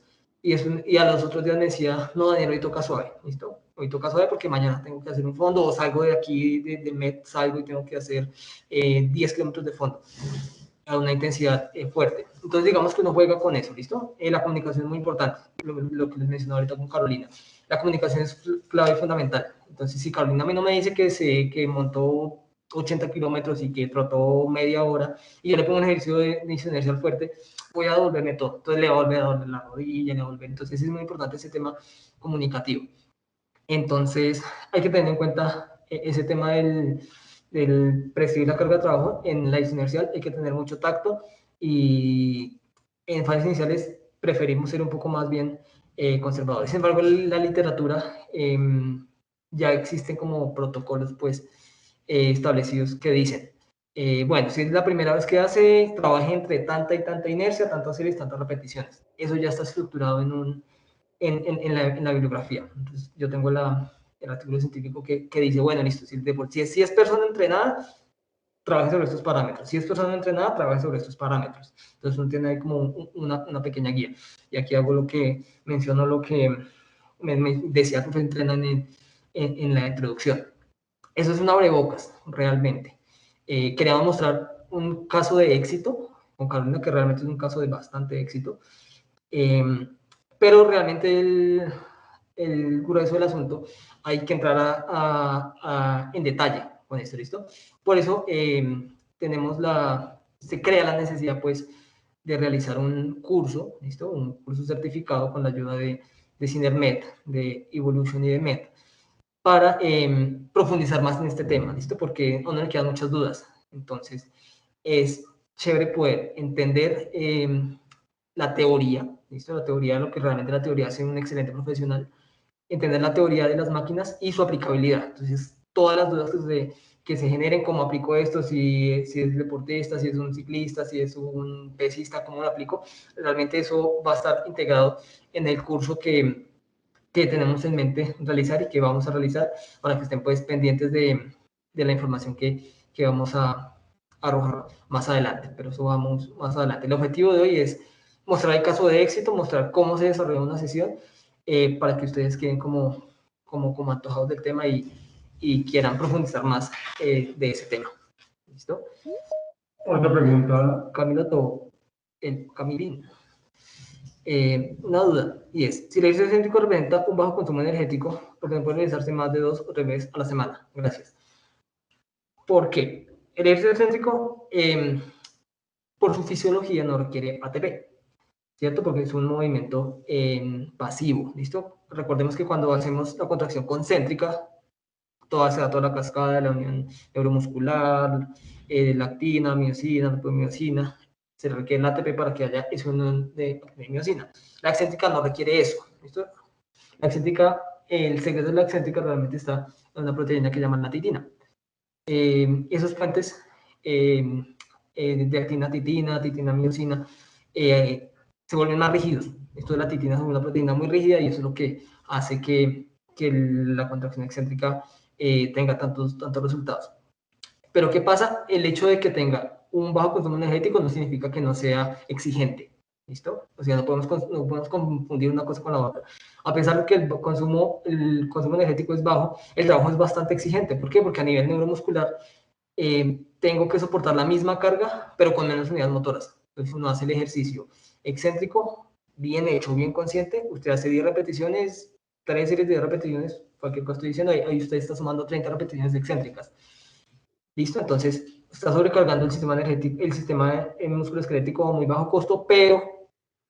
Y a los otros días me decía, no, Daniel, hoy toca suave, ¿listo? Hoy toca suave porque mañana tengo que hacer un fondo, o salgo de aquí, de MED, salgo y tengo que hacer 10 kilómetros de fondo a una intensidad fuerte. Entonces, digamos que uno juega con eso, ¿listo? La comunicación es muy importante, lo que les mencioné ahorita con Carolina. La comunicación es clave y fundamental. Entonces, si Carolina a mí no me dice que montó 80 kilómetros y que trotó media hora y yo le pongo un ejercicio de inercial fuerte, voy a devolverme todo. Entonces, le va a volver a doler la rodilla, le va a volver. Entonces, es muy importante ese tema comunicativo. Entonces, hay que tener en cuenta ese tema del prescribir la carga de trabajo. En la inercial hay que tener mucho tacto y en fases iniciales preferimos ser un poco más bien conservadores. Sin embargo, la literatura ya existen como protocolos pues establecidos que dicen, bueno, si es la primera vez que hace, trabaje entre tanta y tanta inercia, tantas series, tantas repeticiones. Eso ya está estructurado en la bibliografía. Entonces, yo tengo el artículo científico que dice, bueno, listo, si es persona entrenada, trabaje sobre estos parámetros. Si es persona no entrenada, trabaje sobre estos parámetros. Entonces, uno tiene ahí como una pequeña guía. Y aquí hago menciono lo que me decía que entrenan en la introducción. Eso es un abrebocas, realmente. Queríamos mostrar un caso de éxito con Carolina, que realmente es un caso de bastante éxito. Pero realmente el grueso del asunto hay que entrar en detalle con esto, ¿listo? Por eso se crea la necesidad, pues, de realizar un curso, ¿listo? Un curso certificado con la ayuda de CINERMED, de Evolution y de MED, para profundizar más en este tema, ¿listo? Porque a uno le quedan muchas dudas. Entonces, es chévere poder entender la teoría, ¿listo? La teoría, lo que realmente la teoría hace un excelente profesional, entender la teoría de las máquinas y su aplicabilidad. Entonces, todas las dudas que se generen, cómo aplico esto, si es deportista, si es un ciclista, si es un pesista, cómo lo aplico, realmente eso va a estar integrado en el curso que tenemos en mente realizar y que vamos a realizar para que estén pues pendientes de la información que vamos a arrojar más adelante, pero eso vamos más adelante. El objetivo de hoy es mostrar el caso de éxito, mostrar cómo se desarrolla una sesión para que ustedes queden como antojados del tema y quieran profundizar más de ese tema. ¿Listo? Otra pregunta. Camilo Camilín. Una duda, y es, si el ejercicio céntrico representa un bajo consumo energético, porque no puede realizarse más de 2 o 3 veces a la semana. Gracias. ¿Por qué? El ejercicio céntrico, por su fisiología, no requiere ATP, ¿cierto? Porque es un movimiento pasivo, ¿listo? Recordemos que cuando hacemos la contracción concéntrica, se da toda la cascada de la unión neuromuscular, lactina, miocina, miocina, se requiere el ATP para que haya esa unión de miocina. La excéntrica no requiere eso, ¿listo? La excéntrica, el secreto de la excéntrica realmente está en una proteína que llaman la titina. Esos puentes de actina, titina, miocina, se vuelven más rígidos. Esto de la titina es una proteína muy rígida y eso es lo que hace que la contracción excéntrica tenga tantos resultados. Pero ¿qué pasa? El hecho de que tenga un bajo consumo energético no significa que no sea exigente. ¿listo? O sea, no podemos confundir una cosa con la otra. A pesar de que el consumo energético es bajo, el trabajo es bastante exigente. ¿Por qué? Porque a nivel neuromuscular tengo que soportar la misma carga, pero con menos unidades motoras. Entonces uno hace el ejercicio excéntrico, bien hecho, bien consciente, usted hace 10 repeticiones, 3 series de 10 repeticiones, cualquier cosa estoy diciendo, ahí usted está sumando 30 repeticiones excéntricas. ¿Listo? Entonces está sobrecargando el sistema energético, el sistema musculoesquelético a muy bajo costo, pero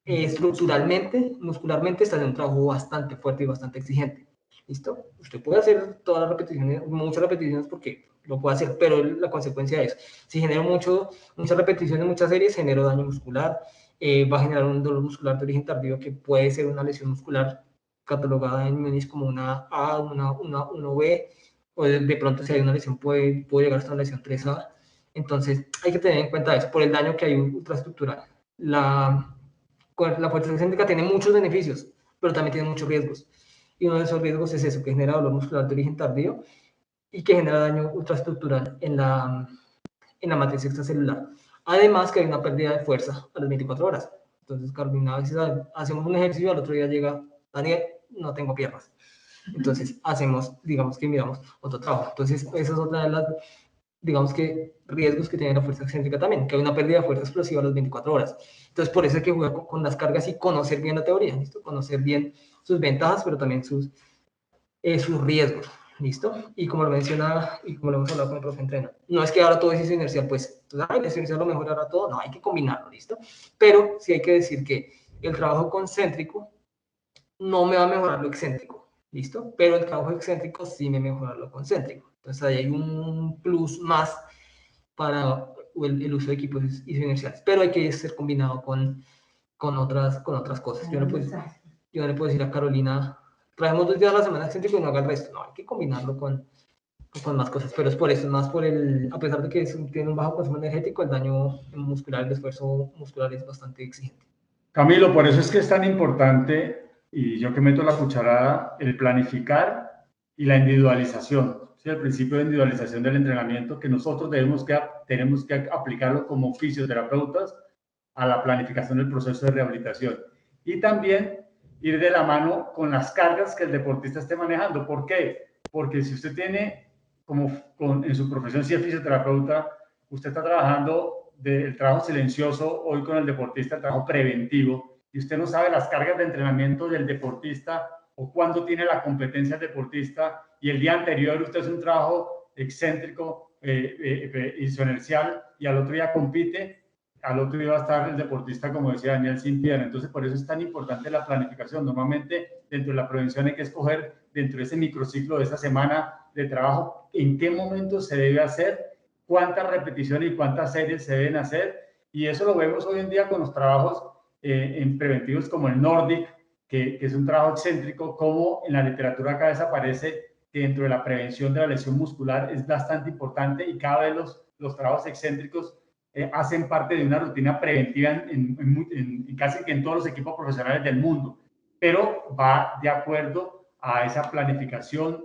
estructuralmente, muscularmente está en un trabajo bastante fuerte y bastante exigente. ¿Listo? Usted puede hacer todas las repeticiones, muchas repeticiones porque lo puede hacer, pero la consecuencia es, si genero muchas repeticiones, muchas series, genero daño muscular, va a generar un dolor muscular de origen tardío que puede ser una lesión muscular catalogada en Múnich como una A, una B, o de pronto si hay una lesión puede llegar hasta una lesión 3A. Entonces hay que tener en cuenta eso, por el daño que hay ultraestructural. La fuerza excéntrica tiene muchos beneficios, pero también tiene muchos riesgos. Y uno de esos riesgos es eso, que genera dolor muscular de origen tardío y que genera daño ultraestructural en la matriz extracelular. Además que hay una pérdida de fuerza a las 24 horas. Entonces, Carolina, a veces hacemos un ejercicio y al otro día llega, Daniel, no tengo piernas. Entonces, digamos que miramos otro trabajo. Entonces, esa es otra de las, digamos que, riesgos que tiene la fuerza excéntrica también, que hay una pérdida de fuerza explosiva a las 24 horas. Entonces, por eso hay que jugar con las cargas y conocer bien la teoría, ¿listo? Conocer bien sus ventajas, pero también sus riesgos, ¿listo? Y como lo mencionaba, y como lo hemos hablado con el profe Entrena, no es que ahora todo es ISO inercial, pues, la ISO inercial lo mejor ahora todo, no, hay que combinarlo, ¿listo? Pero sí hay que decir que el trabajo concéntrico no me va a mejorar lo excéntrico, ¿listo? Pero el trabajo excéntrico sí me mejora lo concéntrico. Entonces ahí hay un plus más para el uso de equipos isoinerciales, pero hay que ser combinado con otras cosas. Yo no le puedo decir a Carolina, traemos 2 días a la semana excéntrico y no haga el resto. No, hay que combinarlo con más cosas, pero es por eso, más por a pesar de que tiene un bajo consumo energético, el daño muscular, el esfuerzo muscular es bastante exigente. Camilo, por eso es que es tan importante, y yo que meto la cucharada, el planificar y la individualización. ¿Sí? El principio de individualización del entrenamiento que nosotros tenemos que aplicarlo como fisioterapeutas a la planificación del proceso de rehabilitación. Y también ir de la mano con las cargas que el deportista esté manejando. ¿Por qué? Porque si usted tiene, en su profesión, si es fisioterapeuta, usted está trabajando del trabajo silencioso hoy con el deportista, el trabajo preventivo, y usted no sabe las cargas de entrenamiento del deportista o cuándo tiene la competencia el deportista, y el día anterior usted hace un trabajo excéntrico, isoinercial, y al otro día compite, al otro día va a estar el deportista, como decía Daniel, sin pierna. Entonces, por eso es tan importante la planificación. Normalmente, dentro de la prevención hay que escoger, dentro de ese microciclo de esa semana de trabajo, en qué momento se debe hacer, cuántas repeticiones y cuántas series se deben hacer, y eso lo vemos hoy en día con los trabajos en preventivos como el Nordic, que es un trabajo excéntrico, como en la literatura cada vez aparece que dentro de la prevención de la lesión muscular es bastante importante, y cada vez los trabajos excéntricos hacen parte de una rutina preventiva en casi que en todos los equipos profesionales del mundo, pero va de acuerdo a esa planificación,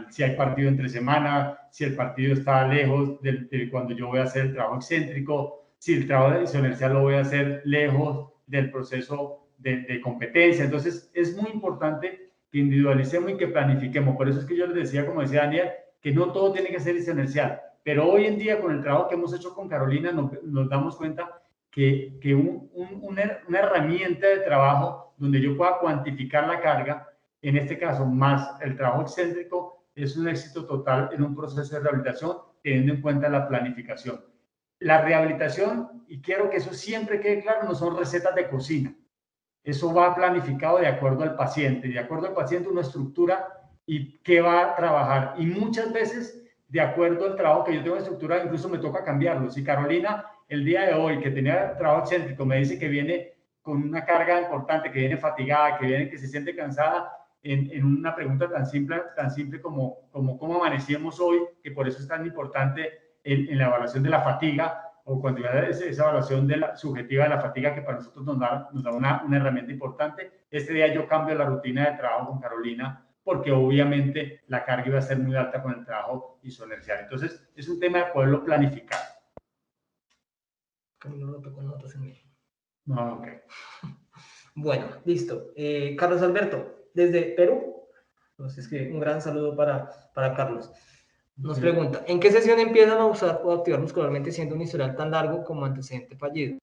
si hay partido entre semana, si el partido está lejos de cuando yo voy a hacer el trabajo excéntrico, si el trabajo de isoinercial lo voy a hacer lejos del proceso de competencia. Entonces es muy importante que individualicemos y que planifiquemos. Por eso es que yo les decía, como decía Daniel, que no todo tiene que ser isoinercial, pero hoy en día con el trabajo que hemos hecho con Carolina nos damos cuenta que una herramienta de trabajo donde yo pueda cuantificar la carga, en este caso más el trabajo excéntrico, es un éxito total en un proceso de rehabilitación, teniendo en cuenta la planificación. La rehabilitación, y quiero que eso siempre quede claro, no son recetas de cocina. Eso va planificado de acuerdo al paciente. De acuerdo al paciente, una estructura y qué va a trabajar. Y muchas veces, de acuerdo al trabajo que yo tengo de estructura, incluso me toca cambiarlo. Si Carolina, el día de hoy, que tenía trabajo excéntrico, me dice que viene con una carga importante, que viene fatigada, que se siente cansada, en una pregunta tan simple como cómo amanecíamos hoy, que por eso es tan importante en la evaluación de la fatiga, o cuando esa evaluación subjetiva de la fatiga, que para nosotros nos da una herramienta importante. Este día yo cambio la rutina de trabajo con Carolina, porque obviamente la carga iba a ser muy alta con el trabajo isoinercial. Entonces, es un tema de poderlo planificar. No, ok. Bueno, listo. Carlos Alberto, desde Perú. Entonces, un gran saludo para Carlos. Nos pregunta, ¿en qué sesión empiezan a usar o activar muscularmente siendo un historial tan largo como antecedente fallido?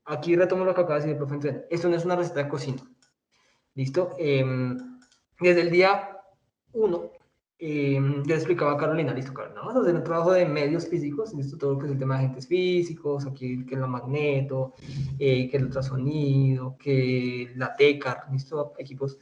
Aquí retomo lo que acaba de decir el profe Entreno. Esto no es una receta de cocina. ¿Listo? Desde el día 1, yo explicaba a Carolina, listo, Carolina, vamos a hacer un trabajo de medios físicos, listo, todo lo que es el tema de agentes físicos, aquí que es la magneto, que el ultrasonido, que la TECAR, listo, equipos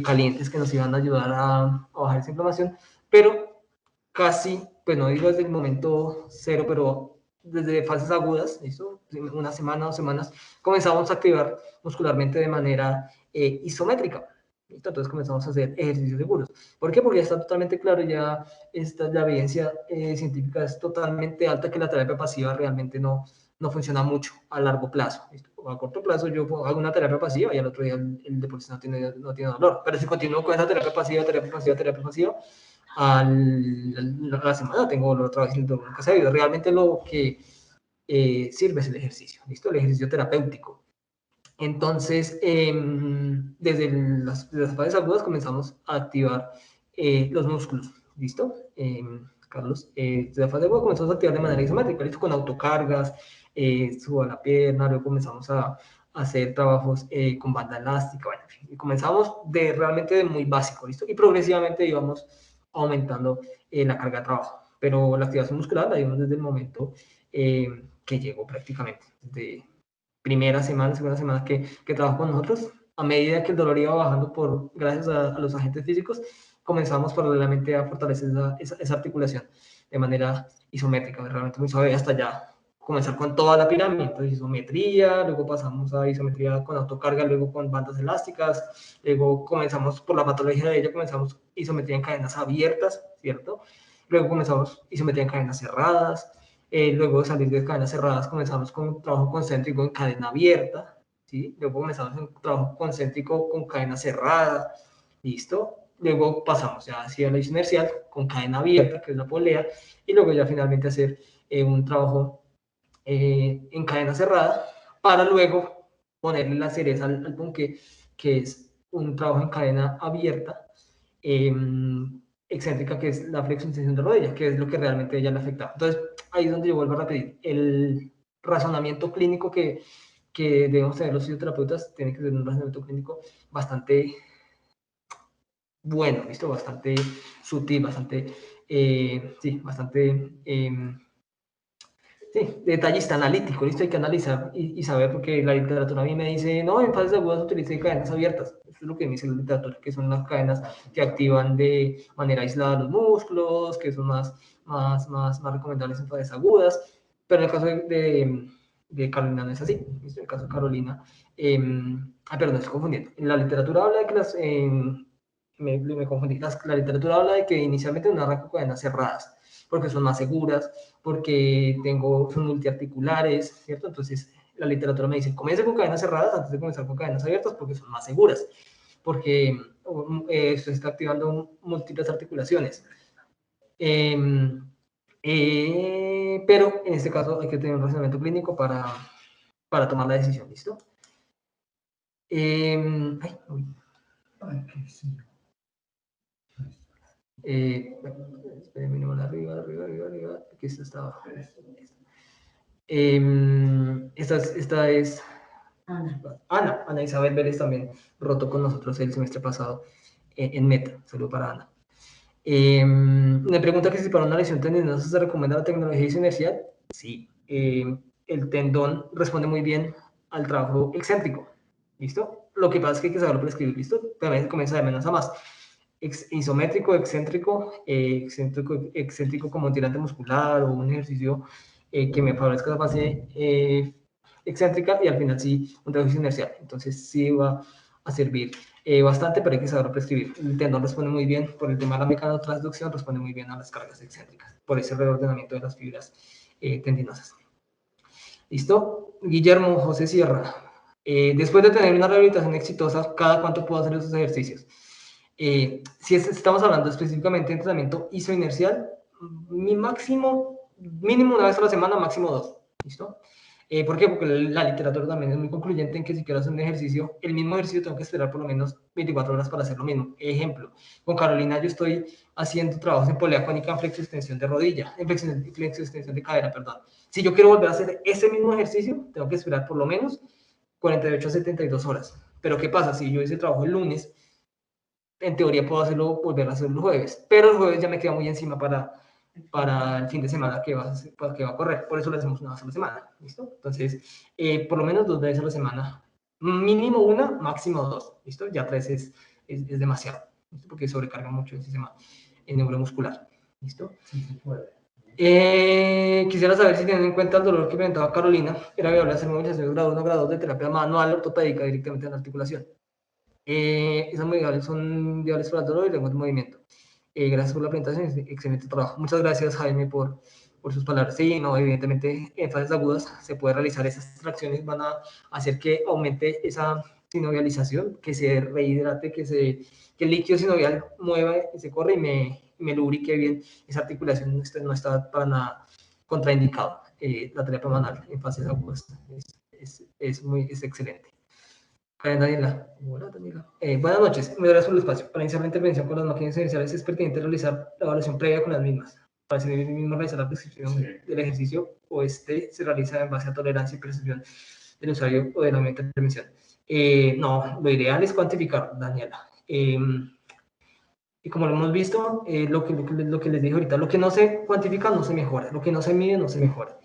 calientes que nos iban a ayudar a bajar esa inflamación, pero casi, pues no digo desde el momento cero, pero desde fases agudas, ¿listo? Una semana, 2 semanas, comenzamos a activar muscularmente de manera isométrica. ¿Listo? Entonces comenzamos a hacer ejercicios seguros. ¿Por qué? Porque ya está totalmente claro, ya la evidencia científica es totalmente alta que la terapia pasiva realmente no funciona mucho a largo plazo. ¿Listo? A corto plazo yo hago una terapia pasiva y al otro día el deportista no tiene dolor. Pero si continúo con esa terapia pasiva, a la semana tengo dolor otra vez, el dolor nunca se ha ido. Realmente lo que sirve es el ejercicio, ¿listo? El ejercicio terapéutico. Entonces, desde las fases agudas comenzamos a activar los músculos, ¿listo? Carlos, desde la fase aguda comenzamos a activar de manera isométrica, ¿listo? Con autocargas, subo a la pierna, luego comenzamos a hacer trabajos con banda elástica, bueno, en fin, y comenzamos realmente de muy básico, ¿listo? Y progresivamente íbamos aumentando la carga de trabajo, pero la activación muscular la dimos desde el momento que llegó prácticamente, desde primera semana, segunda semana que trabajó con nosotros. A medida que el dolor iba bajando gracias a los agentes físicos, comenzamos paralelamente a fortalecer esa articulación de manera isométrica, realmente muy suave, hasta ya comenzar con toda la pirámide. Entonces, isometría, luego pasamos a isometría con autocarga, luego con bandas elásticas, luego comenzamos, por la patología de ella, comenzamos isometría en cadenas abiertas, ¿cierto? Luego comenzamos isometría en cadenas cerradas, luego de salir de cadenas cerradas comenzamos con un trabajo concéntrico en cadena abierta, ¿sí? Luego comenzamos en trabajo concéntrico con cadena cerrada, ¿listo? Luego pasamos ya hacia la inercial con cadena abierta, que es la polea, y luego ya finalmente hacer un trabajo en cadena cerrada para luego ponerle la cereza al ponqué, que es un trabajo en cadena abierta, excéntrica, que es la flexión de rodilla, que es lo que realmente ella le afecta. Entonces, ahí es donde yo vuelvo a repetir, el razonamiento clínico que debemos tener los fisioterapeutas tiene que ser un razonamiento clínico bastante bueno, ¿listo? Bastante sutil, bastante, sí, bastante, sí, detallista, analítico, ¿listo? Hay que analizar y saber, porque la literatura a mí me dice, no, en fases agudas utilicé cadenas abiertas. Eso es lo que me dice la literatura, que son las cadenas que activan de manera aislada los músculos, que son más recomendables en fases agudas. Pero en el caso de Carolina no es así. ¿Listo? En el caso de Carolina, perdón, estoy confundiendo. En la literatura habla de que me confundí. La literatura habla de que inicialmente no arranco cadenas cerradas, porque son más seguras, porque son multiarticulares, ¿cierto? Entonces, la literatura me dice, comience con cadenas cerradas antes de comenzar con cadenas abiertas, porque son más seguras, porque se está activando múltiples articulaciones. Pero en este caso hay que tener un razonamiento clínico para tomar la decisión, ¿listo? Arriba, aquí está abajo. Esta es Ana Isabel Vélez, también rotó con nosotros el semestre pasado en Meta. Saludo para Ana. Me pregunta que si para una lesión tendinosa se recomienda la tecnología inercial. Sí. El tendón responde muy bien al trabajo excéntrico. ¿Listo? Lo que pasa es que hay que saberlo prescribir. ¿Listo? También comienza de menos a más. Isométrico, excéntrico como un tirante muscular o un ejercicio que me favorezca la fase excéntrica, y al final sí un trabajo inercial. Entonces sí va a servir bastante, pero hay que saber prescribir. El tendón responde muy bien por el tema de la mecanotransducción, responde muy bien a las cargas excéntricas, por ese reordenamiento de las fibras tendinosas. ¿Listo? Guillermo José Sierra. Después de tener una rehabilitación exitosa, ¿cada cuánto puedo hacer esos ejercicios? Si estamos hablando específicamente de entrenamiento isoinercial, mi mínimo una vez a la semana, máximo 2, ¿listo? ¿Por qué? Porque la literatura también es muy concluyente en que si quiero hacer un ejercicio, el mismo ejercicio tengo que esperar por lo menos 24 horas para hacer lo mismo. Ejemplo, con Carolina yo estoy haciendo trabajos en polea cónica en flexo-extensión de rodilla, en flexo-extensión de cadera, perdón. Si yo quiero volver a hacer ese mismo ejercicio, tengo que esperar por lo menos 48 a 72 horas. Pero ¿qué pasa? Si yo hice el trabajo el lunes, en teoría puedo volver a hacerlo el jueves, pero el jueves ya me queda muy encima para el fin de semana que va a correr. Por eso lo hacemos una vez a la semana, ¿listo? Entonces, por lo menos 2 veces a la semana. Mínimo una, máximo 2, ¿listo? Ya 3 es demasiado, ¿listo? Porque sobrecarga mucho el sistema neuromuscular, ¿listo? Sí, se puede. Quisiera saber si tienen en cuenta el dolor que presentaba Carolina, era viable hacer movilizaciones grado 1, grado 2 de terapia manual ortopédica directamente en la articulación. Esas modalidades son viables para el dolor y lenguaje de movimiento. Gracias por la presentación, excelente trabajo. Muchas gracias, Jaime, por sus palabras. Sí, no, evidentemente, en fases agudas se puede realizar esas tracciones, van a hacer que aumente esa sinovialización, que se rehidrate, que el líquido sinovial mueva y se corre y me lubrique bien esa articulación. Esto no está para nada contraindicado. La terapia manual en fases agudas es excelente. Daniela. Hola, Daniela. Buenas noches. Me darás un espacio. Para iniciar la intervención con las máquinas iniciales es pertinente realizar la evaluación previa con las mismas. Para seguir mismo realizar la prescripción del ejercicio o se realiza en base a tolerancia y percepción del usuario o de la intervención. No, lo ideal es cuantificar, Daniela. Y como lo hemos visto, lo que les dije ahorita, lo que no se cuantifica no se mejora, lo que no se mide no se mejora.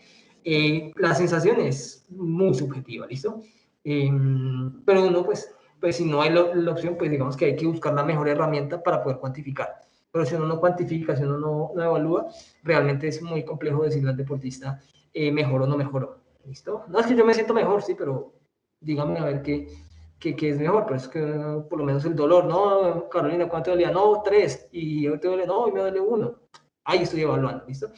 La sensación es muy subjetiva, ¿listo? Pero uno, pues si no hay la opción, pues digamos que hay que buscar la mejor herramienta para poder cuantificar. Pero si uno no cuantifica, si uno no evalúa, realmente es muy complejo decirle al deportista mejoró o no mejoró, ¿listo? No es que yo me siento mejor, sí, pero dígame a ver qué es mejor, pero es que por lo menos el dolor, no, Carolina, ¿cuánto dolía? No, 3, y hoy te duele, no, hoy me duele 1. Ahí estoy evaluando, ¿listo?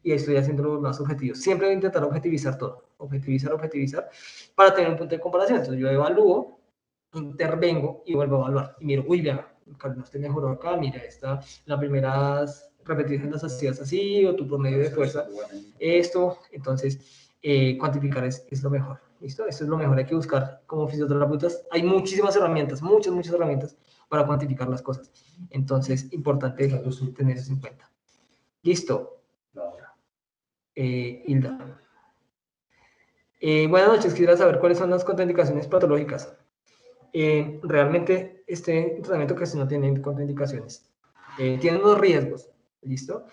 Y estoy haciendo los más objetivos. Siempre voy a intentar objetivizar todo, objetivizar, para tener un punto de comparación. Entonces yo evalúo, intervengo y vuelvo a evaluar. Y miro, uy, vea, Carolina, usted mejoró acá, mira, las primeras repeticiones las hacías así, o tu promedio de fuerza, esto. Entonces, cuantificar es lo mejor. ¿Listo? Eso es lo mejor, hay que buscar como fisioterapeutas. Hay muchísimas herramientas, muchas herramientas para cuantificar las cosas. Entonces, importante tener eso en cuenta. Listo. Hilda. Buenas noches, quisiera saber cuáles son las contraindicaciones patológicas. Realmente este tratamiento casi no tiene contraindicaciones. Tiene unos riesgos, ¿listo?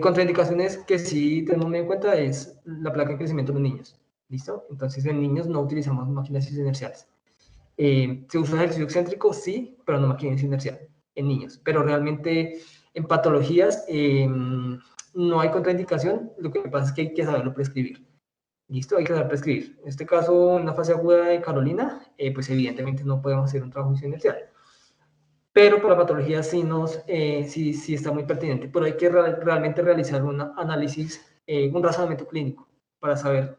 Contraindicaciones que sí tenemos muy en cuenta es la placa de crecimiento de los niños. ¿Listo? Entonces, en niños no utilizamos máquinas inerciales. ¿Se usa ejercicio excéntrico? Sí, pero no máquina inercial en niños. Pero realmente en patologías no hay contraindicación. Lo que pasa es que hay que saberlo prescribir. ¿Listo? Hay que saber prescribir. En este caso, en la fase aguda de Carolina, pues evidentemente no podemos hacer un trabajo inercial. Pero para patologías sí está muy pertinente. Pero hay que realmente realizar un análisis, un razonamiento clínico para saber,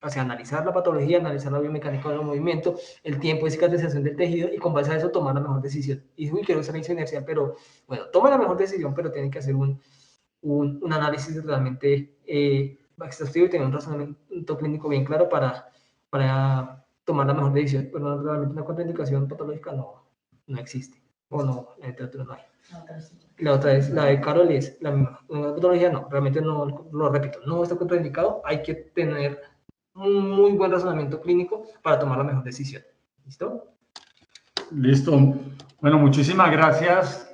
o sea, analizar la patología, analizar la biomecánica del movimiento, el tiempo de cicatrización del tejido y con base a eso tomar la mejor decisión. Y uy, quiero hacer la inercial, pero bueno, toma la mejor decisión, pero tiene que hacer un análisis realmente exhaustivo y tener un razonamiento clínico bien claro para tomar la mejor decisión. Pero realmente una contraindicación patológica no existe. O no, en la literatura no hay. La otra es, la de Carol es la misma. Una patología no, realmente no, lo repito, no está contraindicado. Hay que tener un muy buen razonamiento clínico para tomar la mejor decisión. ¿Listo? Listo. Bueno, muchísimas gracias.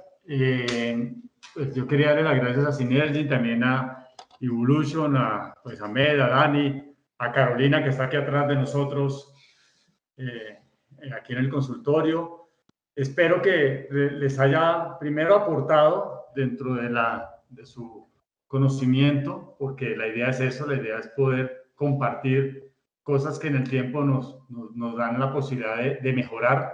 Pues yo quería darle las gracias a Synergy, también a Evolution, a Med, a Dani, a Carolina, que está aquí atrás de nosotros, aquí en el consultorio. Espero que les haya primero aportado dentro de su conocimiento, porque la idea es eso, la idea es poder compartir cosas que en el tiempo nos dan la posibilidad de mejorar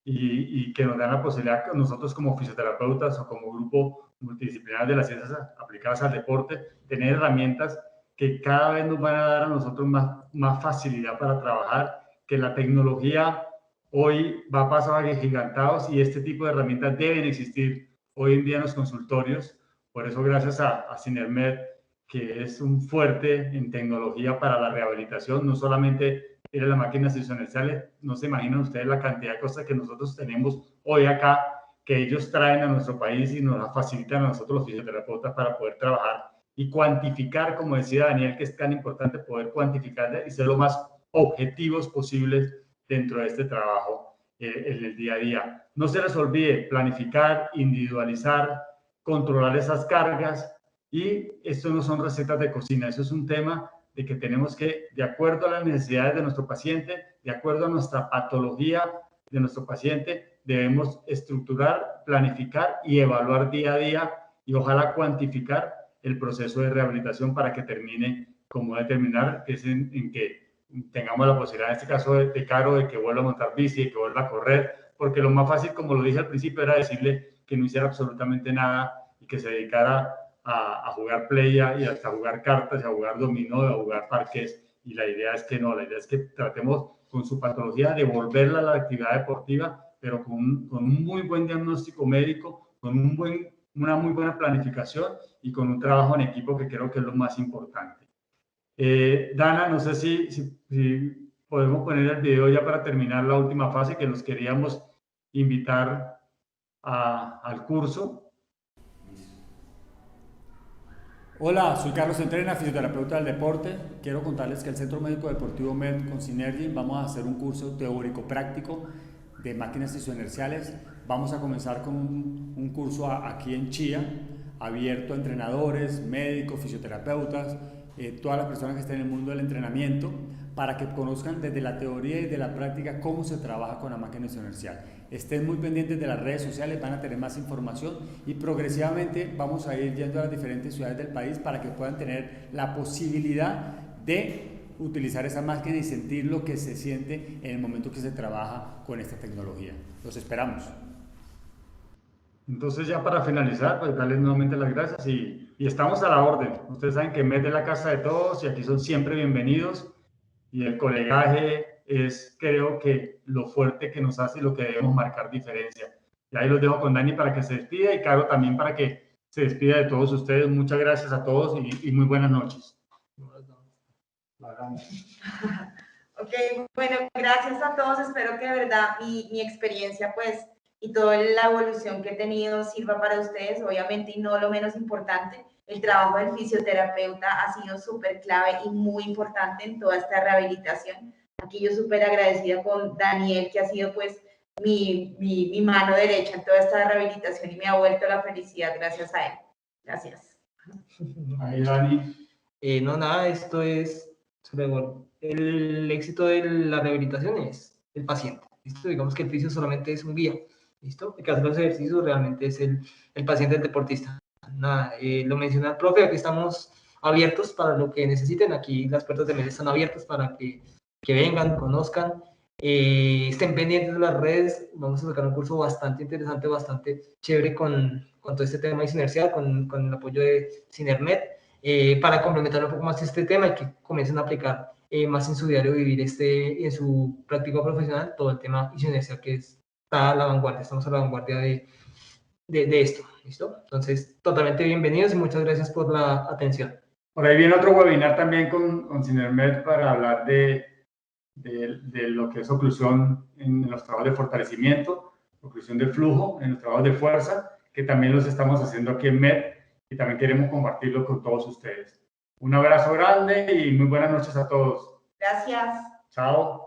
y que nos dan la posibilidad nosotros como fisioterapeutas o como grupo multidisciplinar de las ciencias aplicadas al deporte, tener herramientas que cada vez nos van a dar a nosotros más facilidad para trabajar, que la tecnología hoy va a pasos agigantados y este tipo de herramientas deben existir hoy en día en los consultorios. Por eso, gracias a Synermed, que es un fuerte en tecnología para la rehabilitación, no solamente era las máquinas inerciales, no se imaginan ustedes la cantidad de cosas que nosotros tenemos hoy acá, que ellos traen a nuestro país y nos las facilitan a nosotros los fisioterapeutas para poder trabajar y cuantificar, como decía Daniel, que es tan importante poder cuantificar y ser lo más objetivos posibles dentro de este trabajo en el día a día. No se les olvide planificar, individualizar, controlar esas cargas, y esto no son recetas de cocina, eso es un tema de que tenemos que, de acuerdo a las necesidades de nuestro paciente, de acuerdo a nuestra patología de nuestro paciente, debemos estructurar, planificar y evaluar día a día y ojalá cuantificar el proceso de rehabilitación para que termine como debe terminar, que es en que tengamos la posibilidad, en este caso de Caro, de que vuelva a montar bici, de que vuelva a correr, porque lo más fácil, como lo dije al principio, era decirle que no hiciera absolutamente nada y que se dedicara a jugar playa y hasta a jugar cartas, a jugar dominó, a jugar parques, y la idea es que no, la idea es que tratemos con su patología de volverla a la actividad deportiva, pero con un muy buen diagnóstico médico, con una muy buena planificación y con un trabajo en equipo que creo que es lo más importante. Dana, no sé si podemos poner el video ya para terminar la última fase, que los queríamos invitar al curso. Hola, soy Carlos Entrena, fisioterapeuta del deporte. Quiero contarles que el Centro Médico Deportivo MED con Synergy vamos a hacer un curso teórico práctico de máquinas isoinerciales. Vamos a comenzar con un curso aquí en Chía, abierto a entrenadores, médicos, fisioterapeutas, todas las personas que estén en el mundo del entrenamiento, para que conozcan desde la teoría y de la práctica cómo se trabaja con la máquina isoinercial. Estén muy pendientes de las redes sociales, van a tener más información y progresivamente vamos a ir yendo a las diferentes ciudades del país para que puedan tener la posibilidad de utilizar esa máquina y sentir lo que se siente en el momento que se trabaja con esta tecnología. Los esperamos. Entonces, ya para finalizar, pues darles nuevamente las gracias y estamos a la orden. Ustedes saben que MED es la casa de todos y aquí son siempre bienvenidos, y el colegaje es, creo que, lo fuerte que nos hace y lo que debemos marcar diferencia. Y ahí los dejo con Dani para que se despida y Caro también para que se despida de todos ustedes. Muchas gracias a todos y muy buenas noches. Ok, bueno, gracias a todos. Espero que de verdad mi experiencia, pues, y toda la evolución que he tenido sirva para ustedes. Obviamente, y no lo menos importante, el trabajo del fisioterapeuta ha sido súper clave y muy importante en toda esta rehabilitación. Aquí yo súper agradecida con Daniel, que ha sido, pues, mi mano derecha en toda esta rehabilitación y me ha vuelto la felicidad gracias a él. Gracias. Ahí, Dani. No, nada, esto es el éxito de la rehabilitación es el paciente. ¿Listo? Digamos que el fisio solamente es un guía. ¿Listo? El que hace los ejercicios realmente es el paciente, el deportista. Nada, lo menciona el profe, aquí estamos abiertos para lo que necesiten. Aquí las puertas de MED están abiertas para que vengan, conozcan, estén pendientes de las redes. Vamos a sacar un curso bastante interesante, bastante chévere con todo este tema inercial, con el apoyo de Synermed, para complementar un poco más este tema y que comiencen a aplicar más en su diario vivir, en su práctica profesional, todo el tema inercial que está a la vanguardia. Estamos a la vanguardia de esto, ¿listo? Entonces, totalmente bienvenidos y muchas gracias por la atención. Por ahí viene otro webinar también con Synermed para hablar de lo que es oclusión en los trabajos de fortalecimiento, oclusión de flujo en los trabajos de fuerza, que también los estamos haciendo aquí en MED y también queremos compartirlo con todos ustedes. Un abrazo grande y muy buenas noches a todos. Gracias. Chao.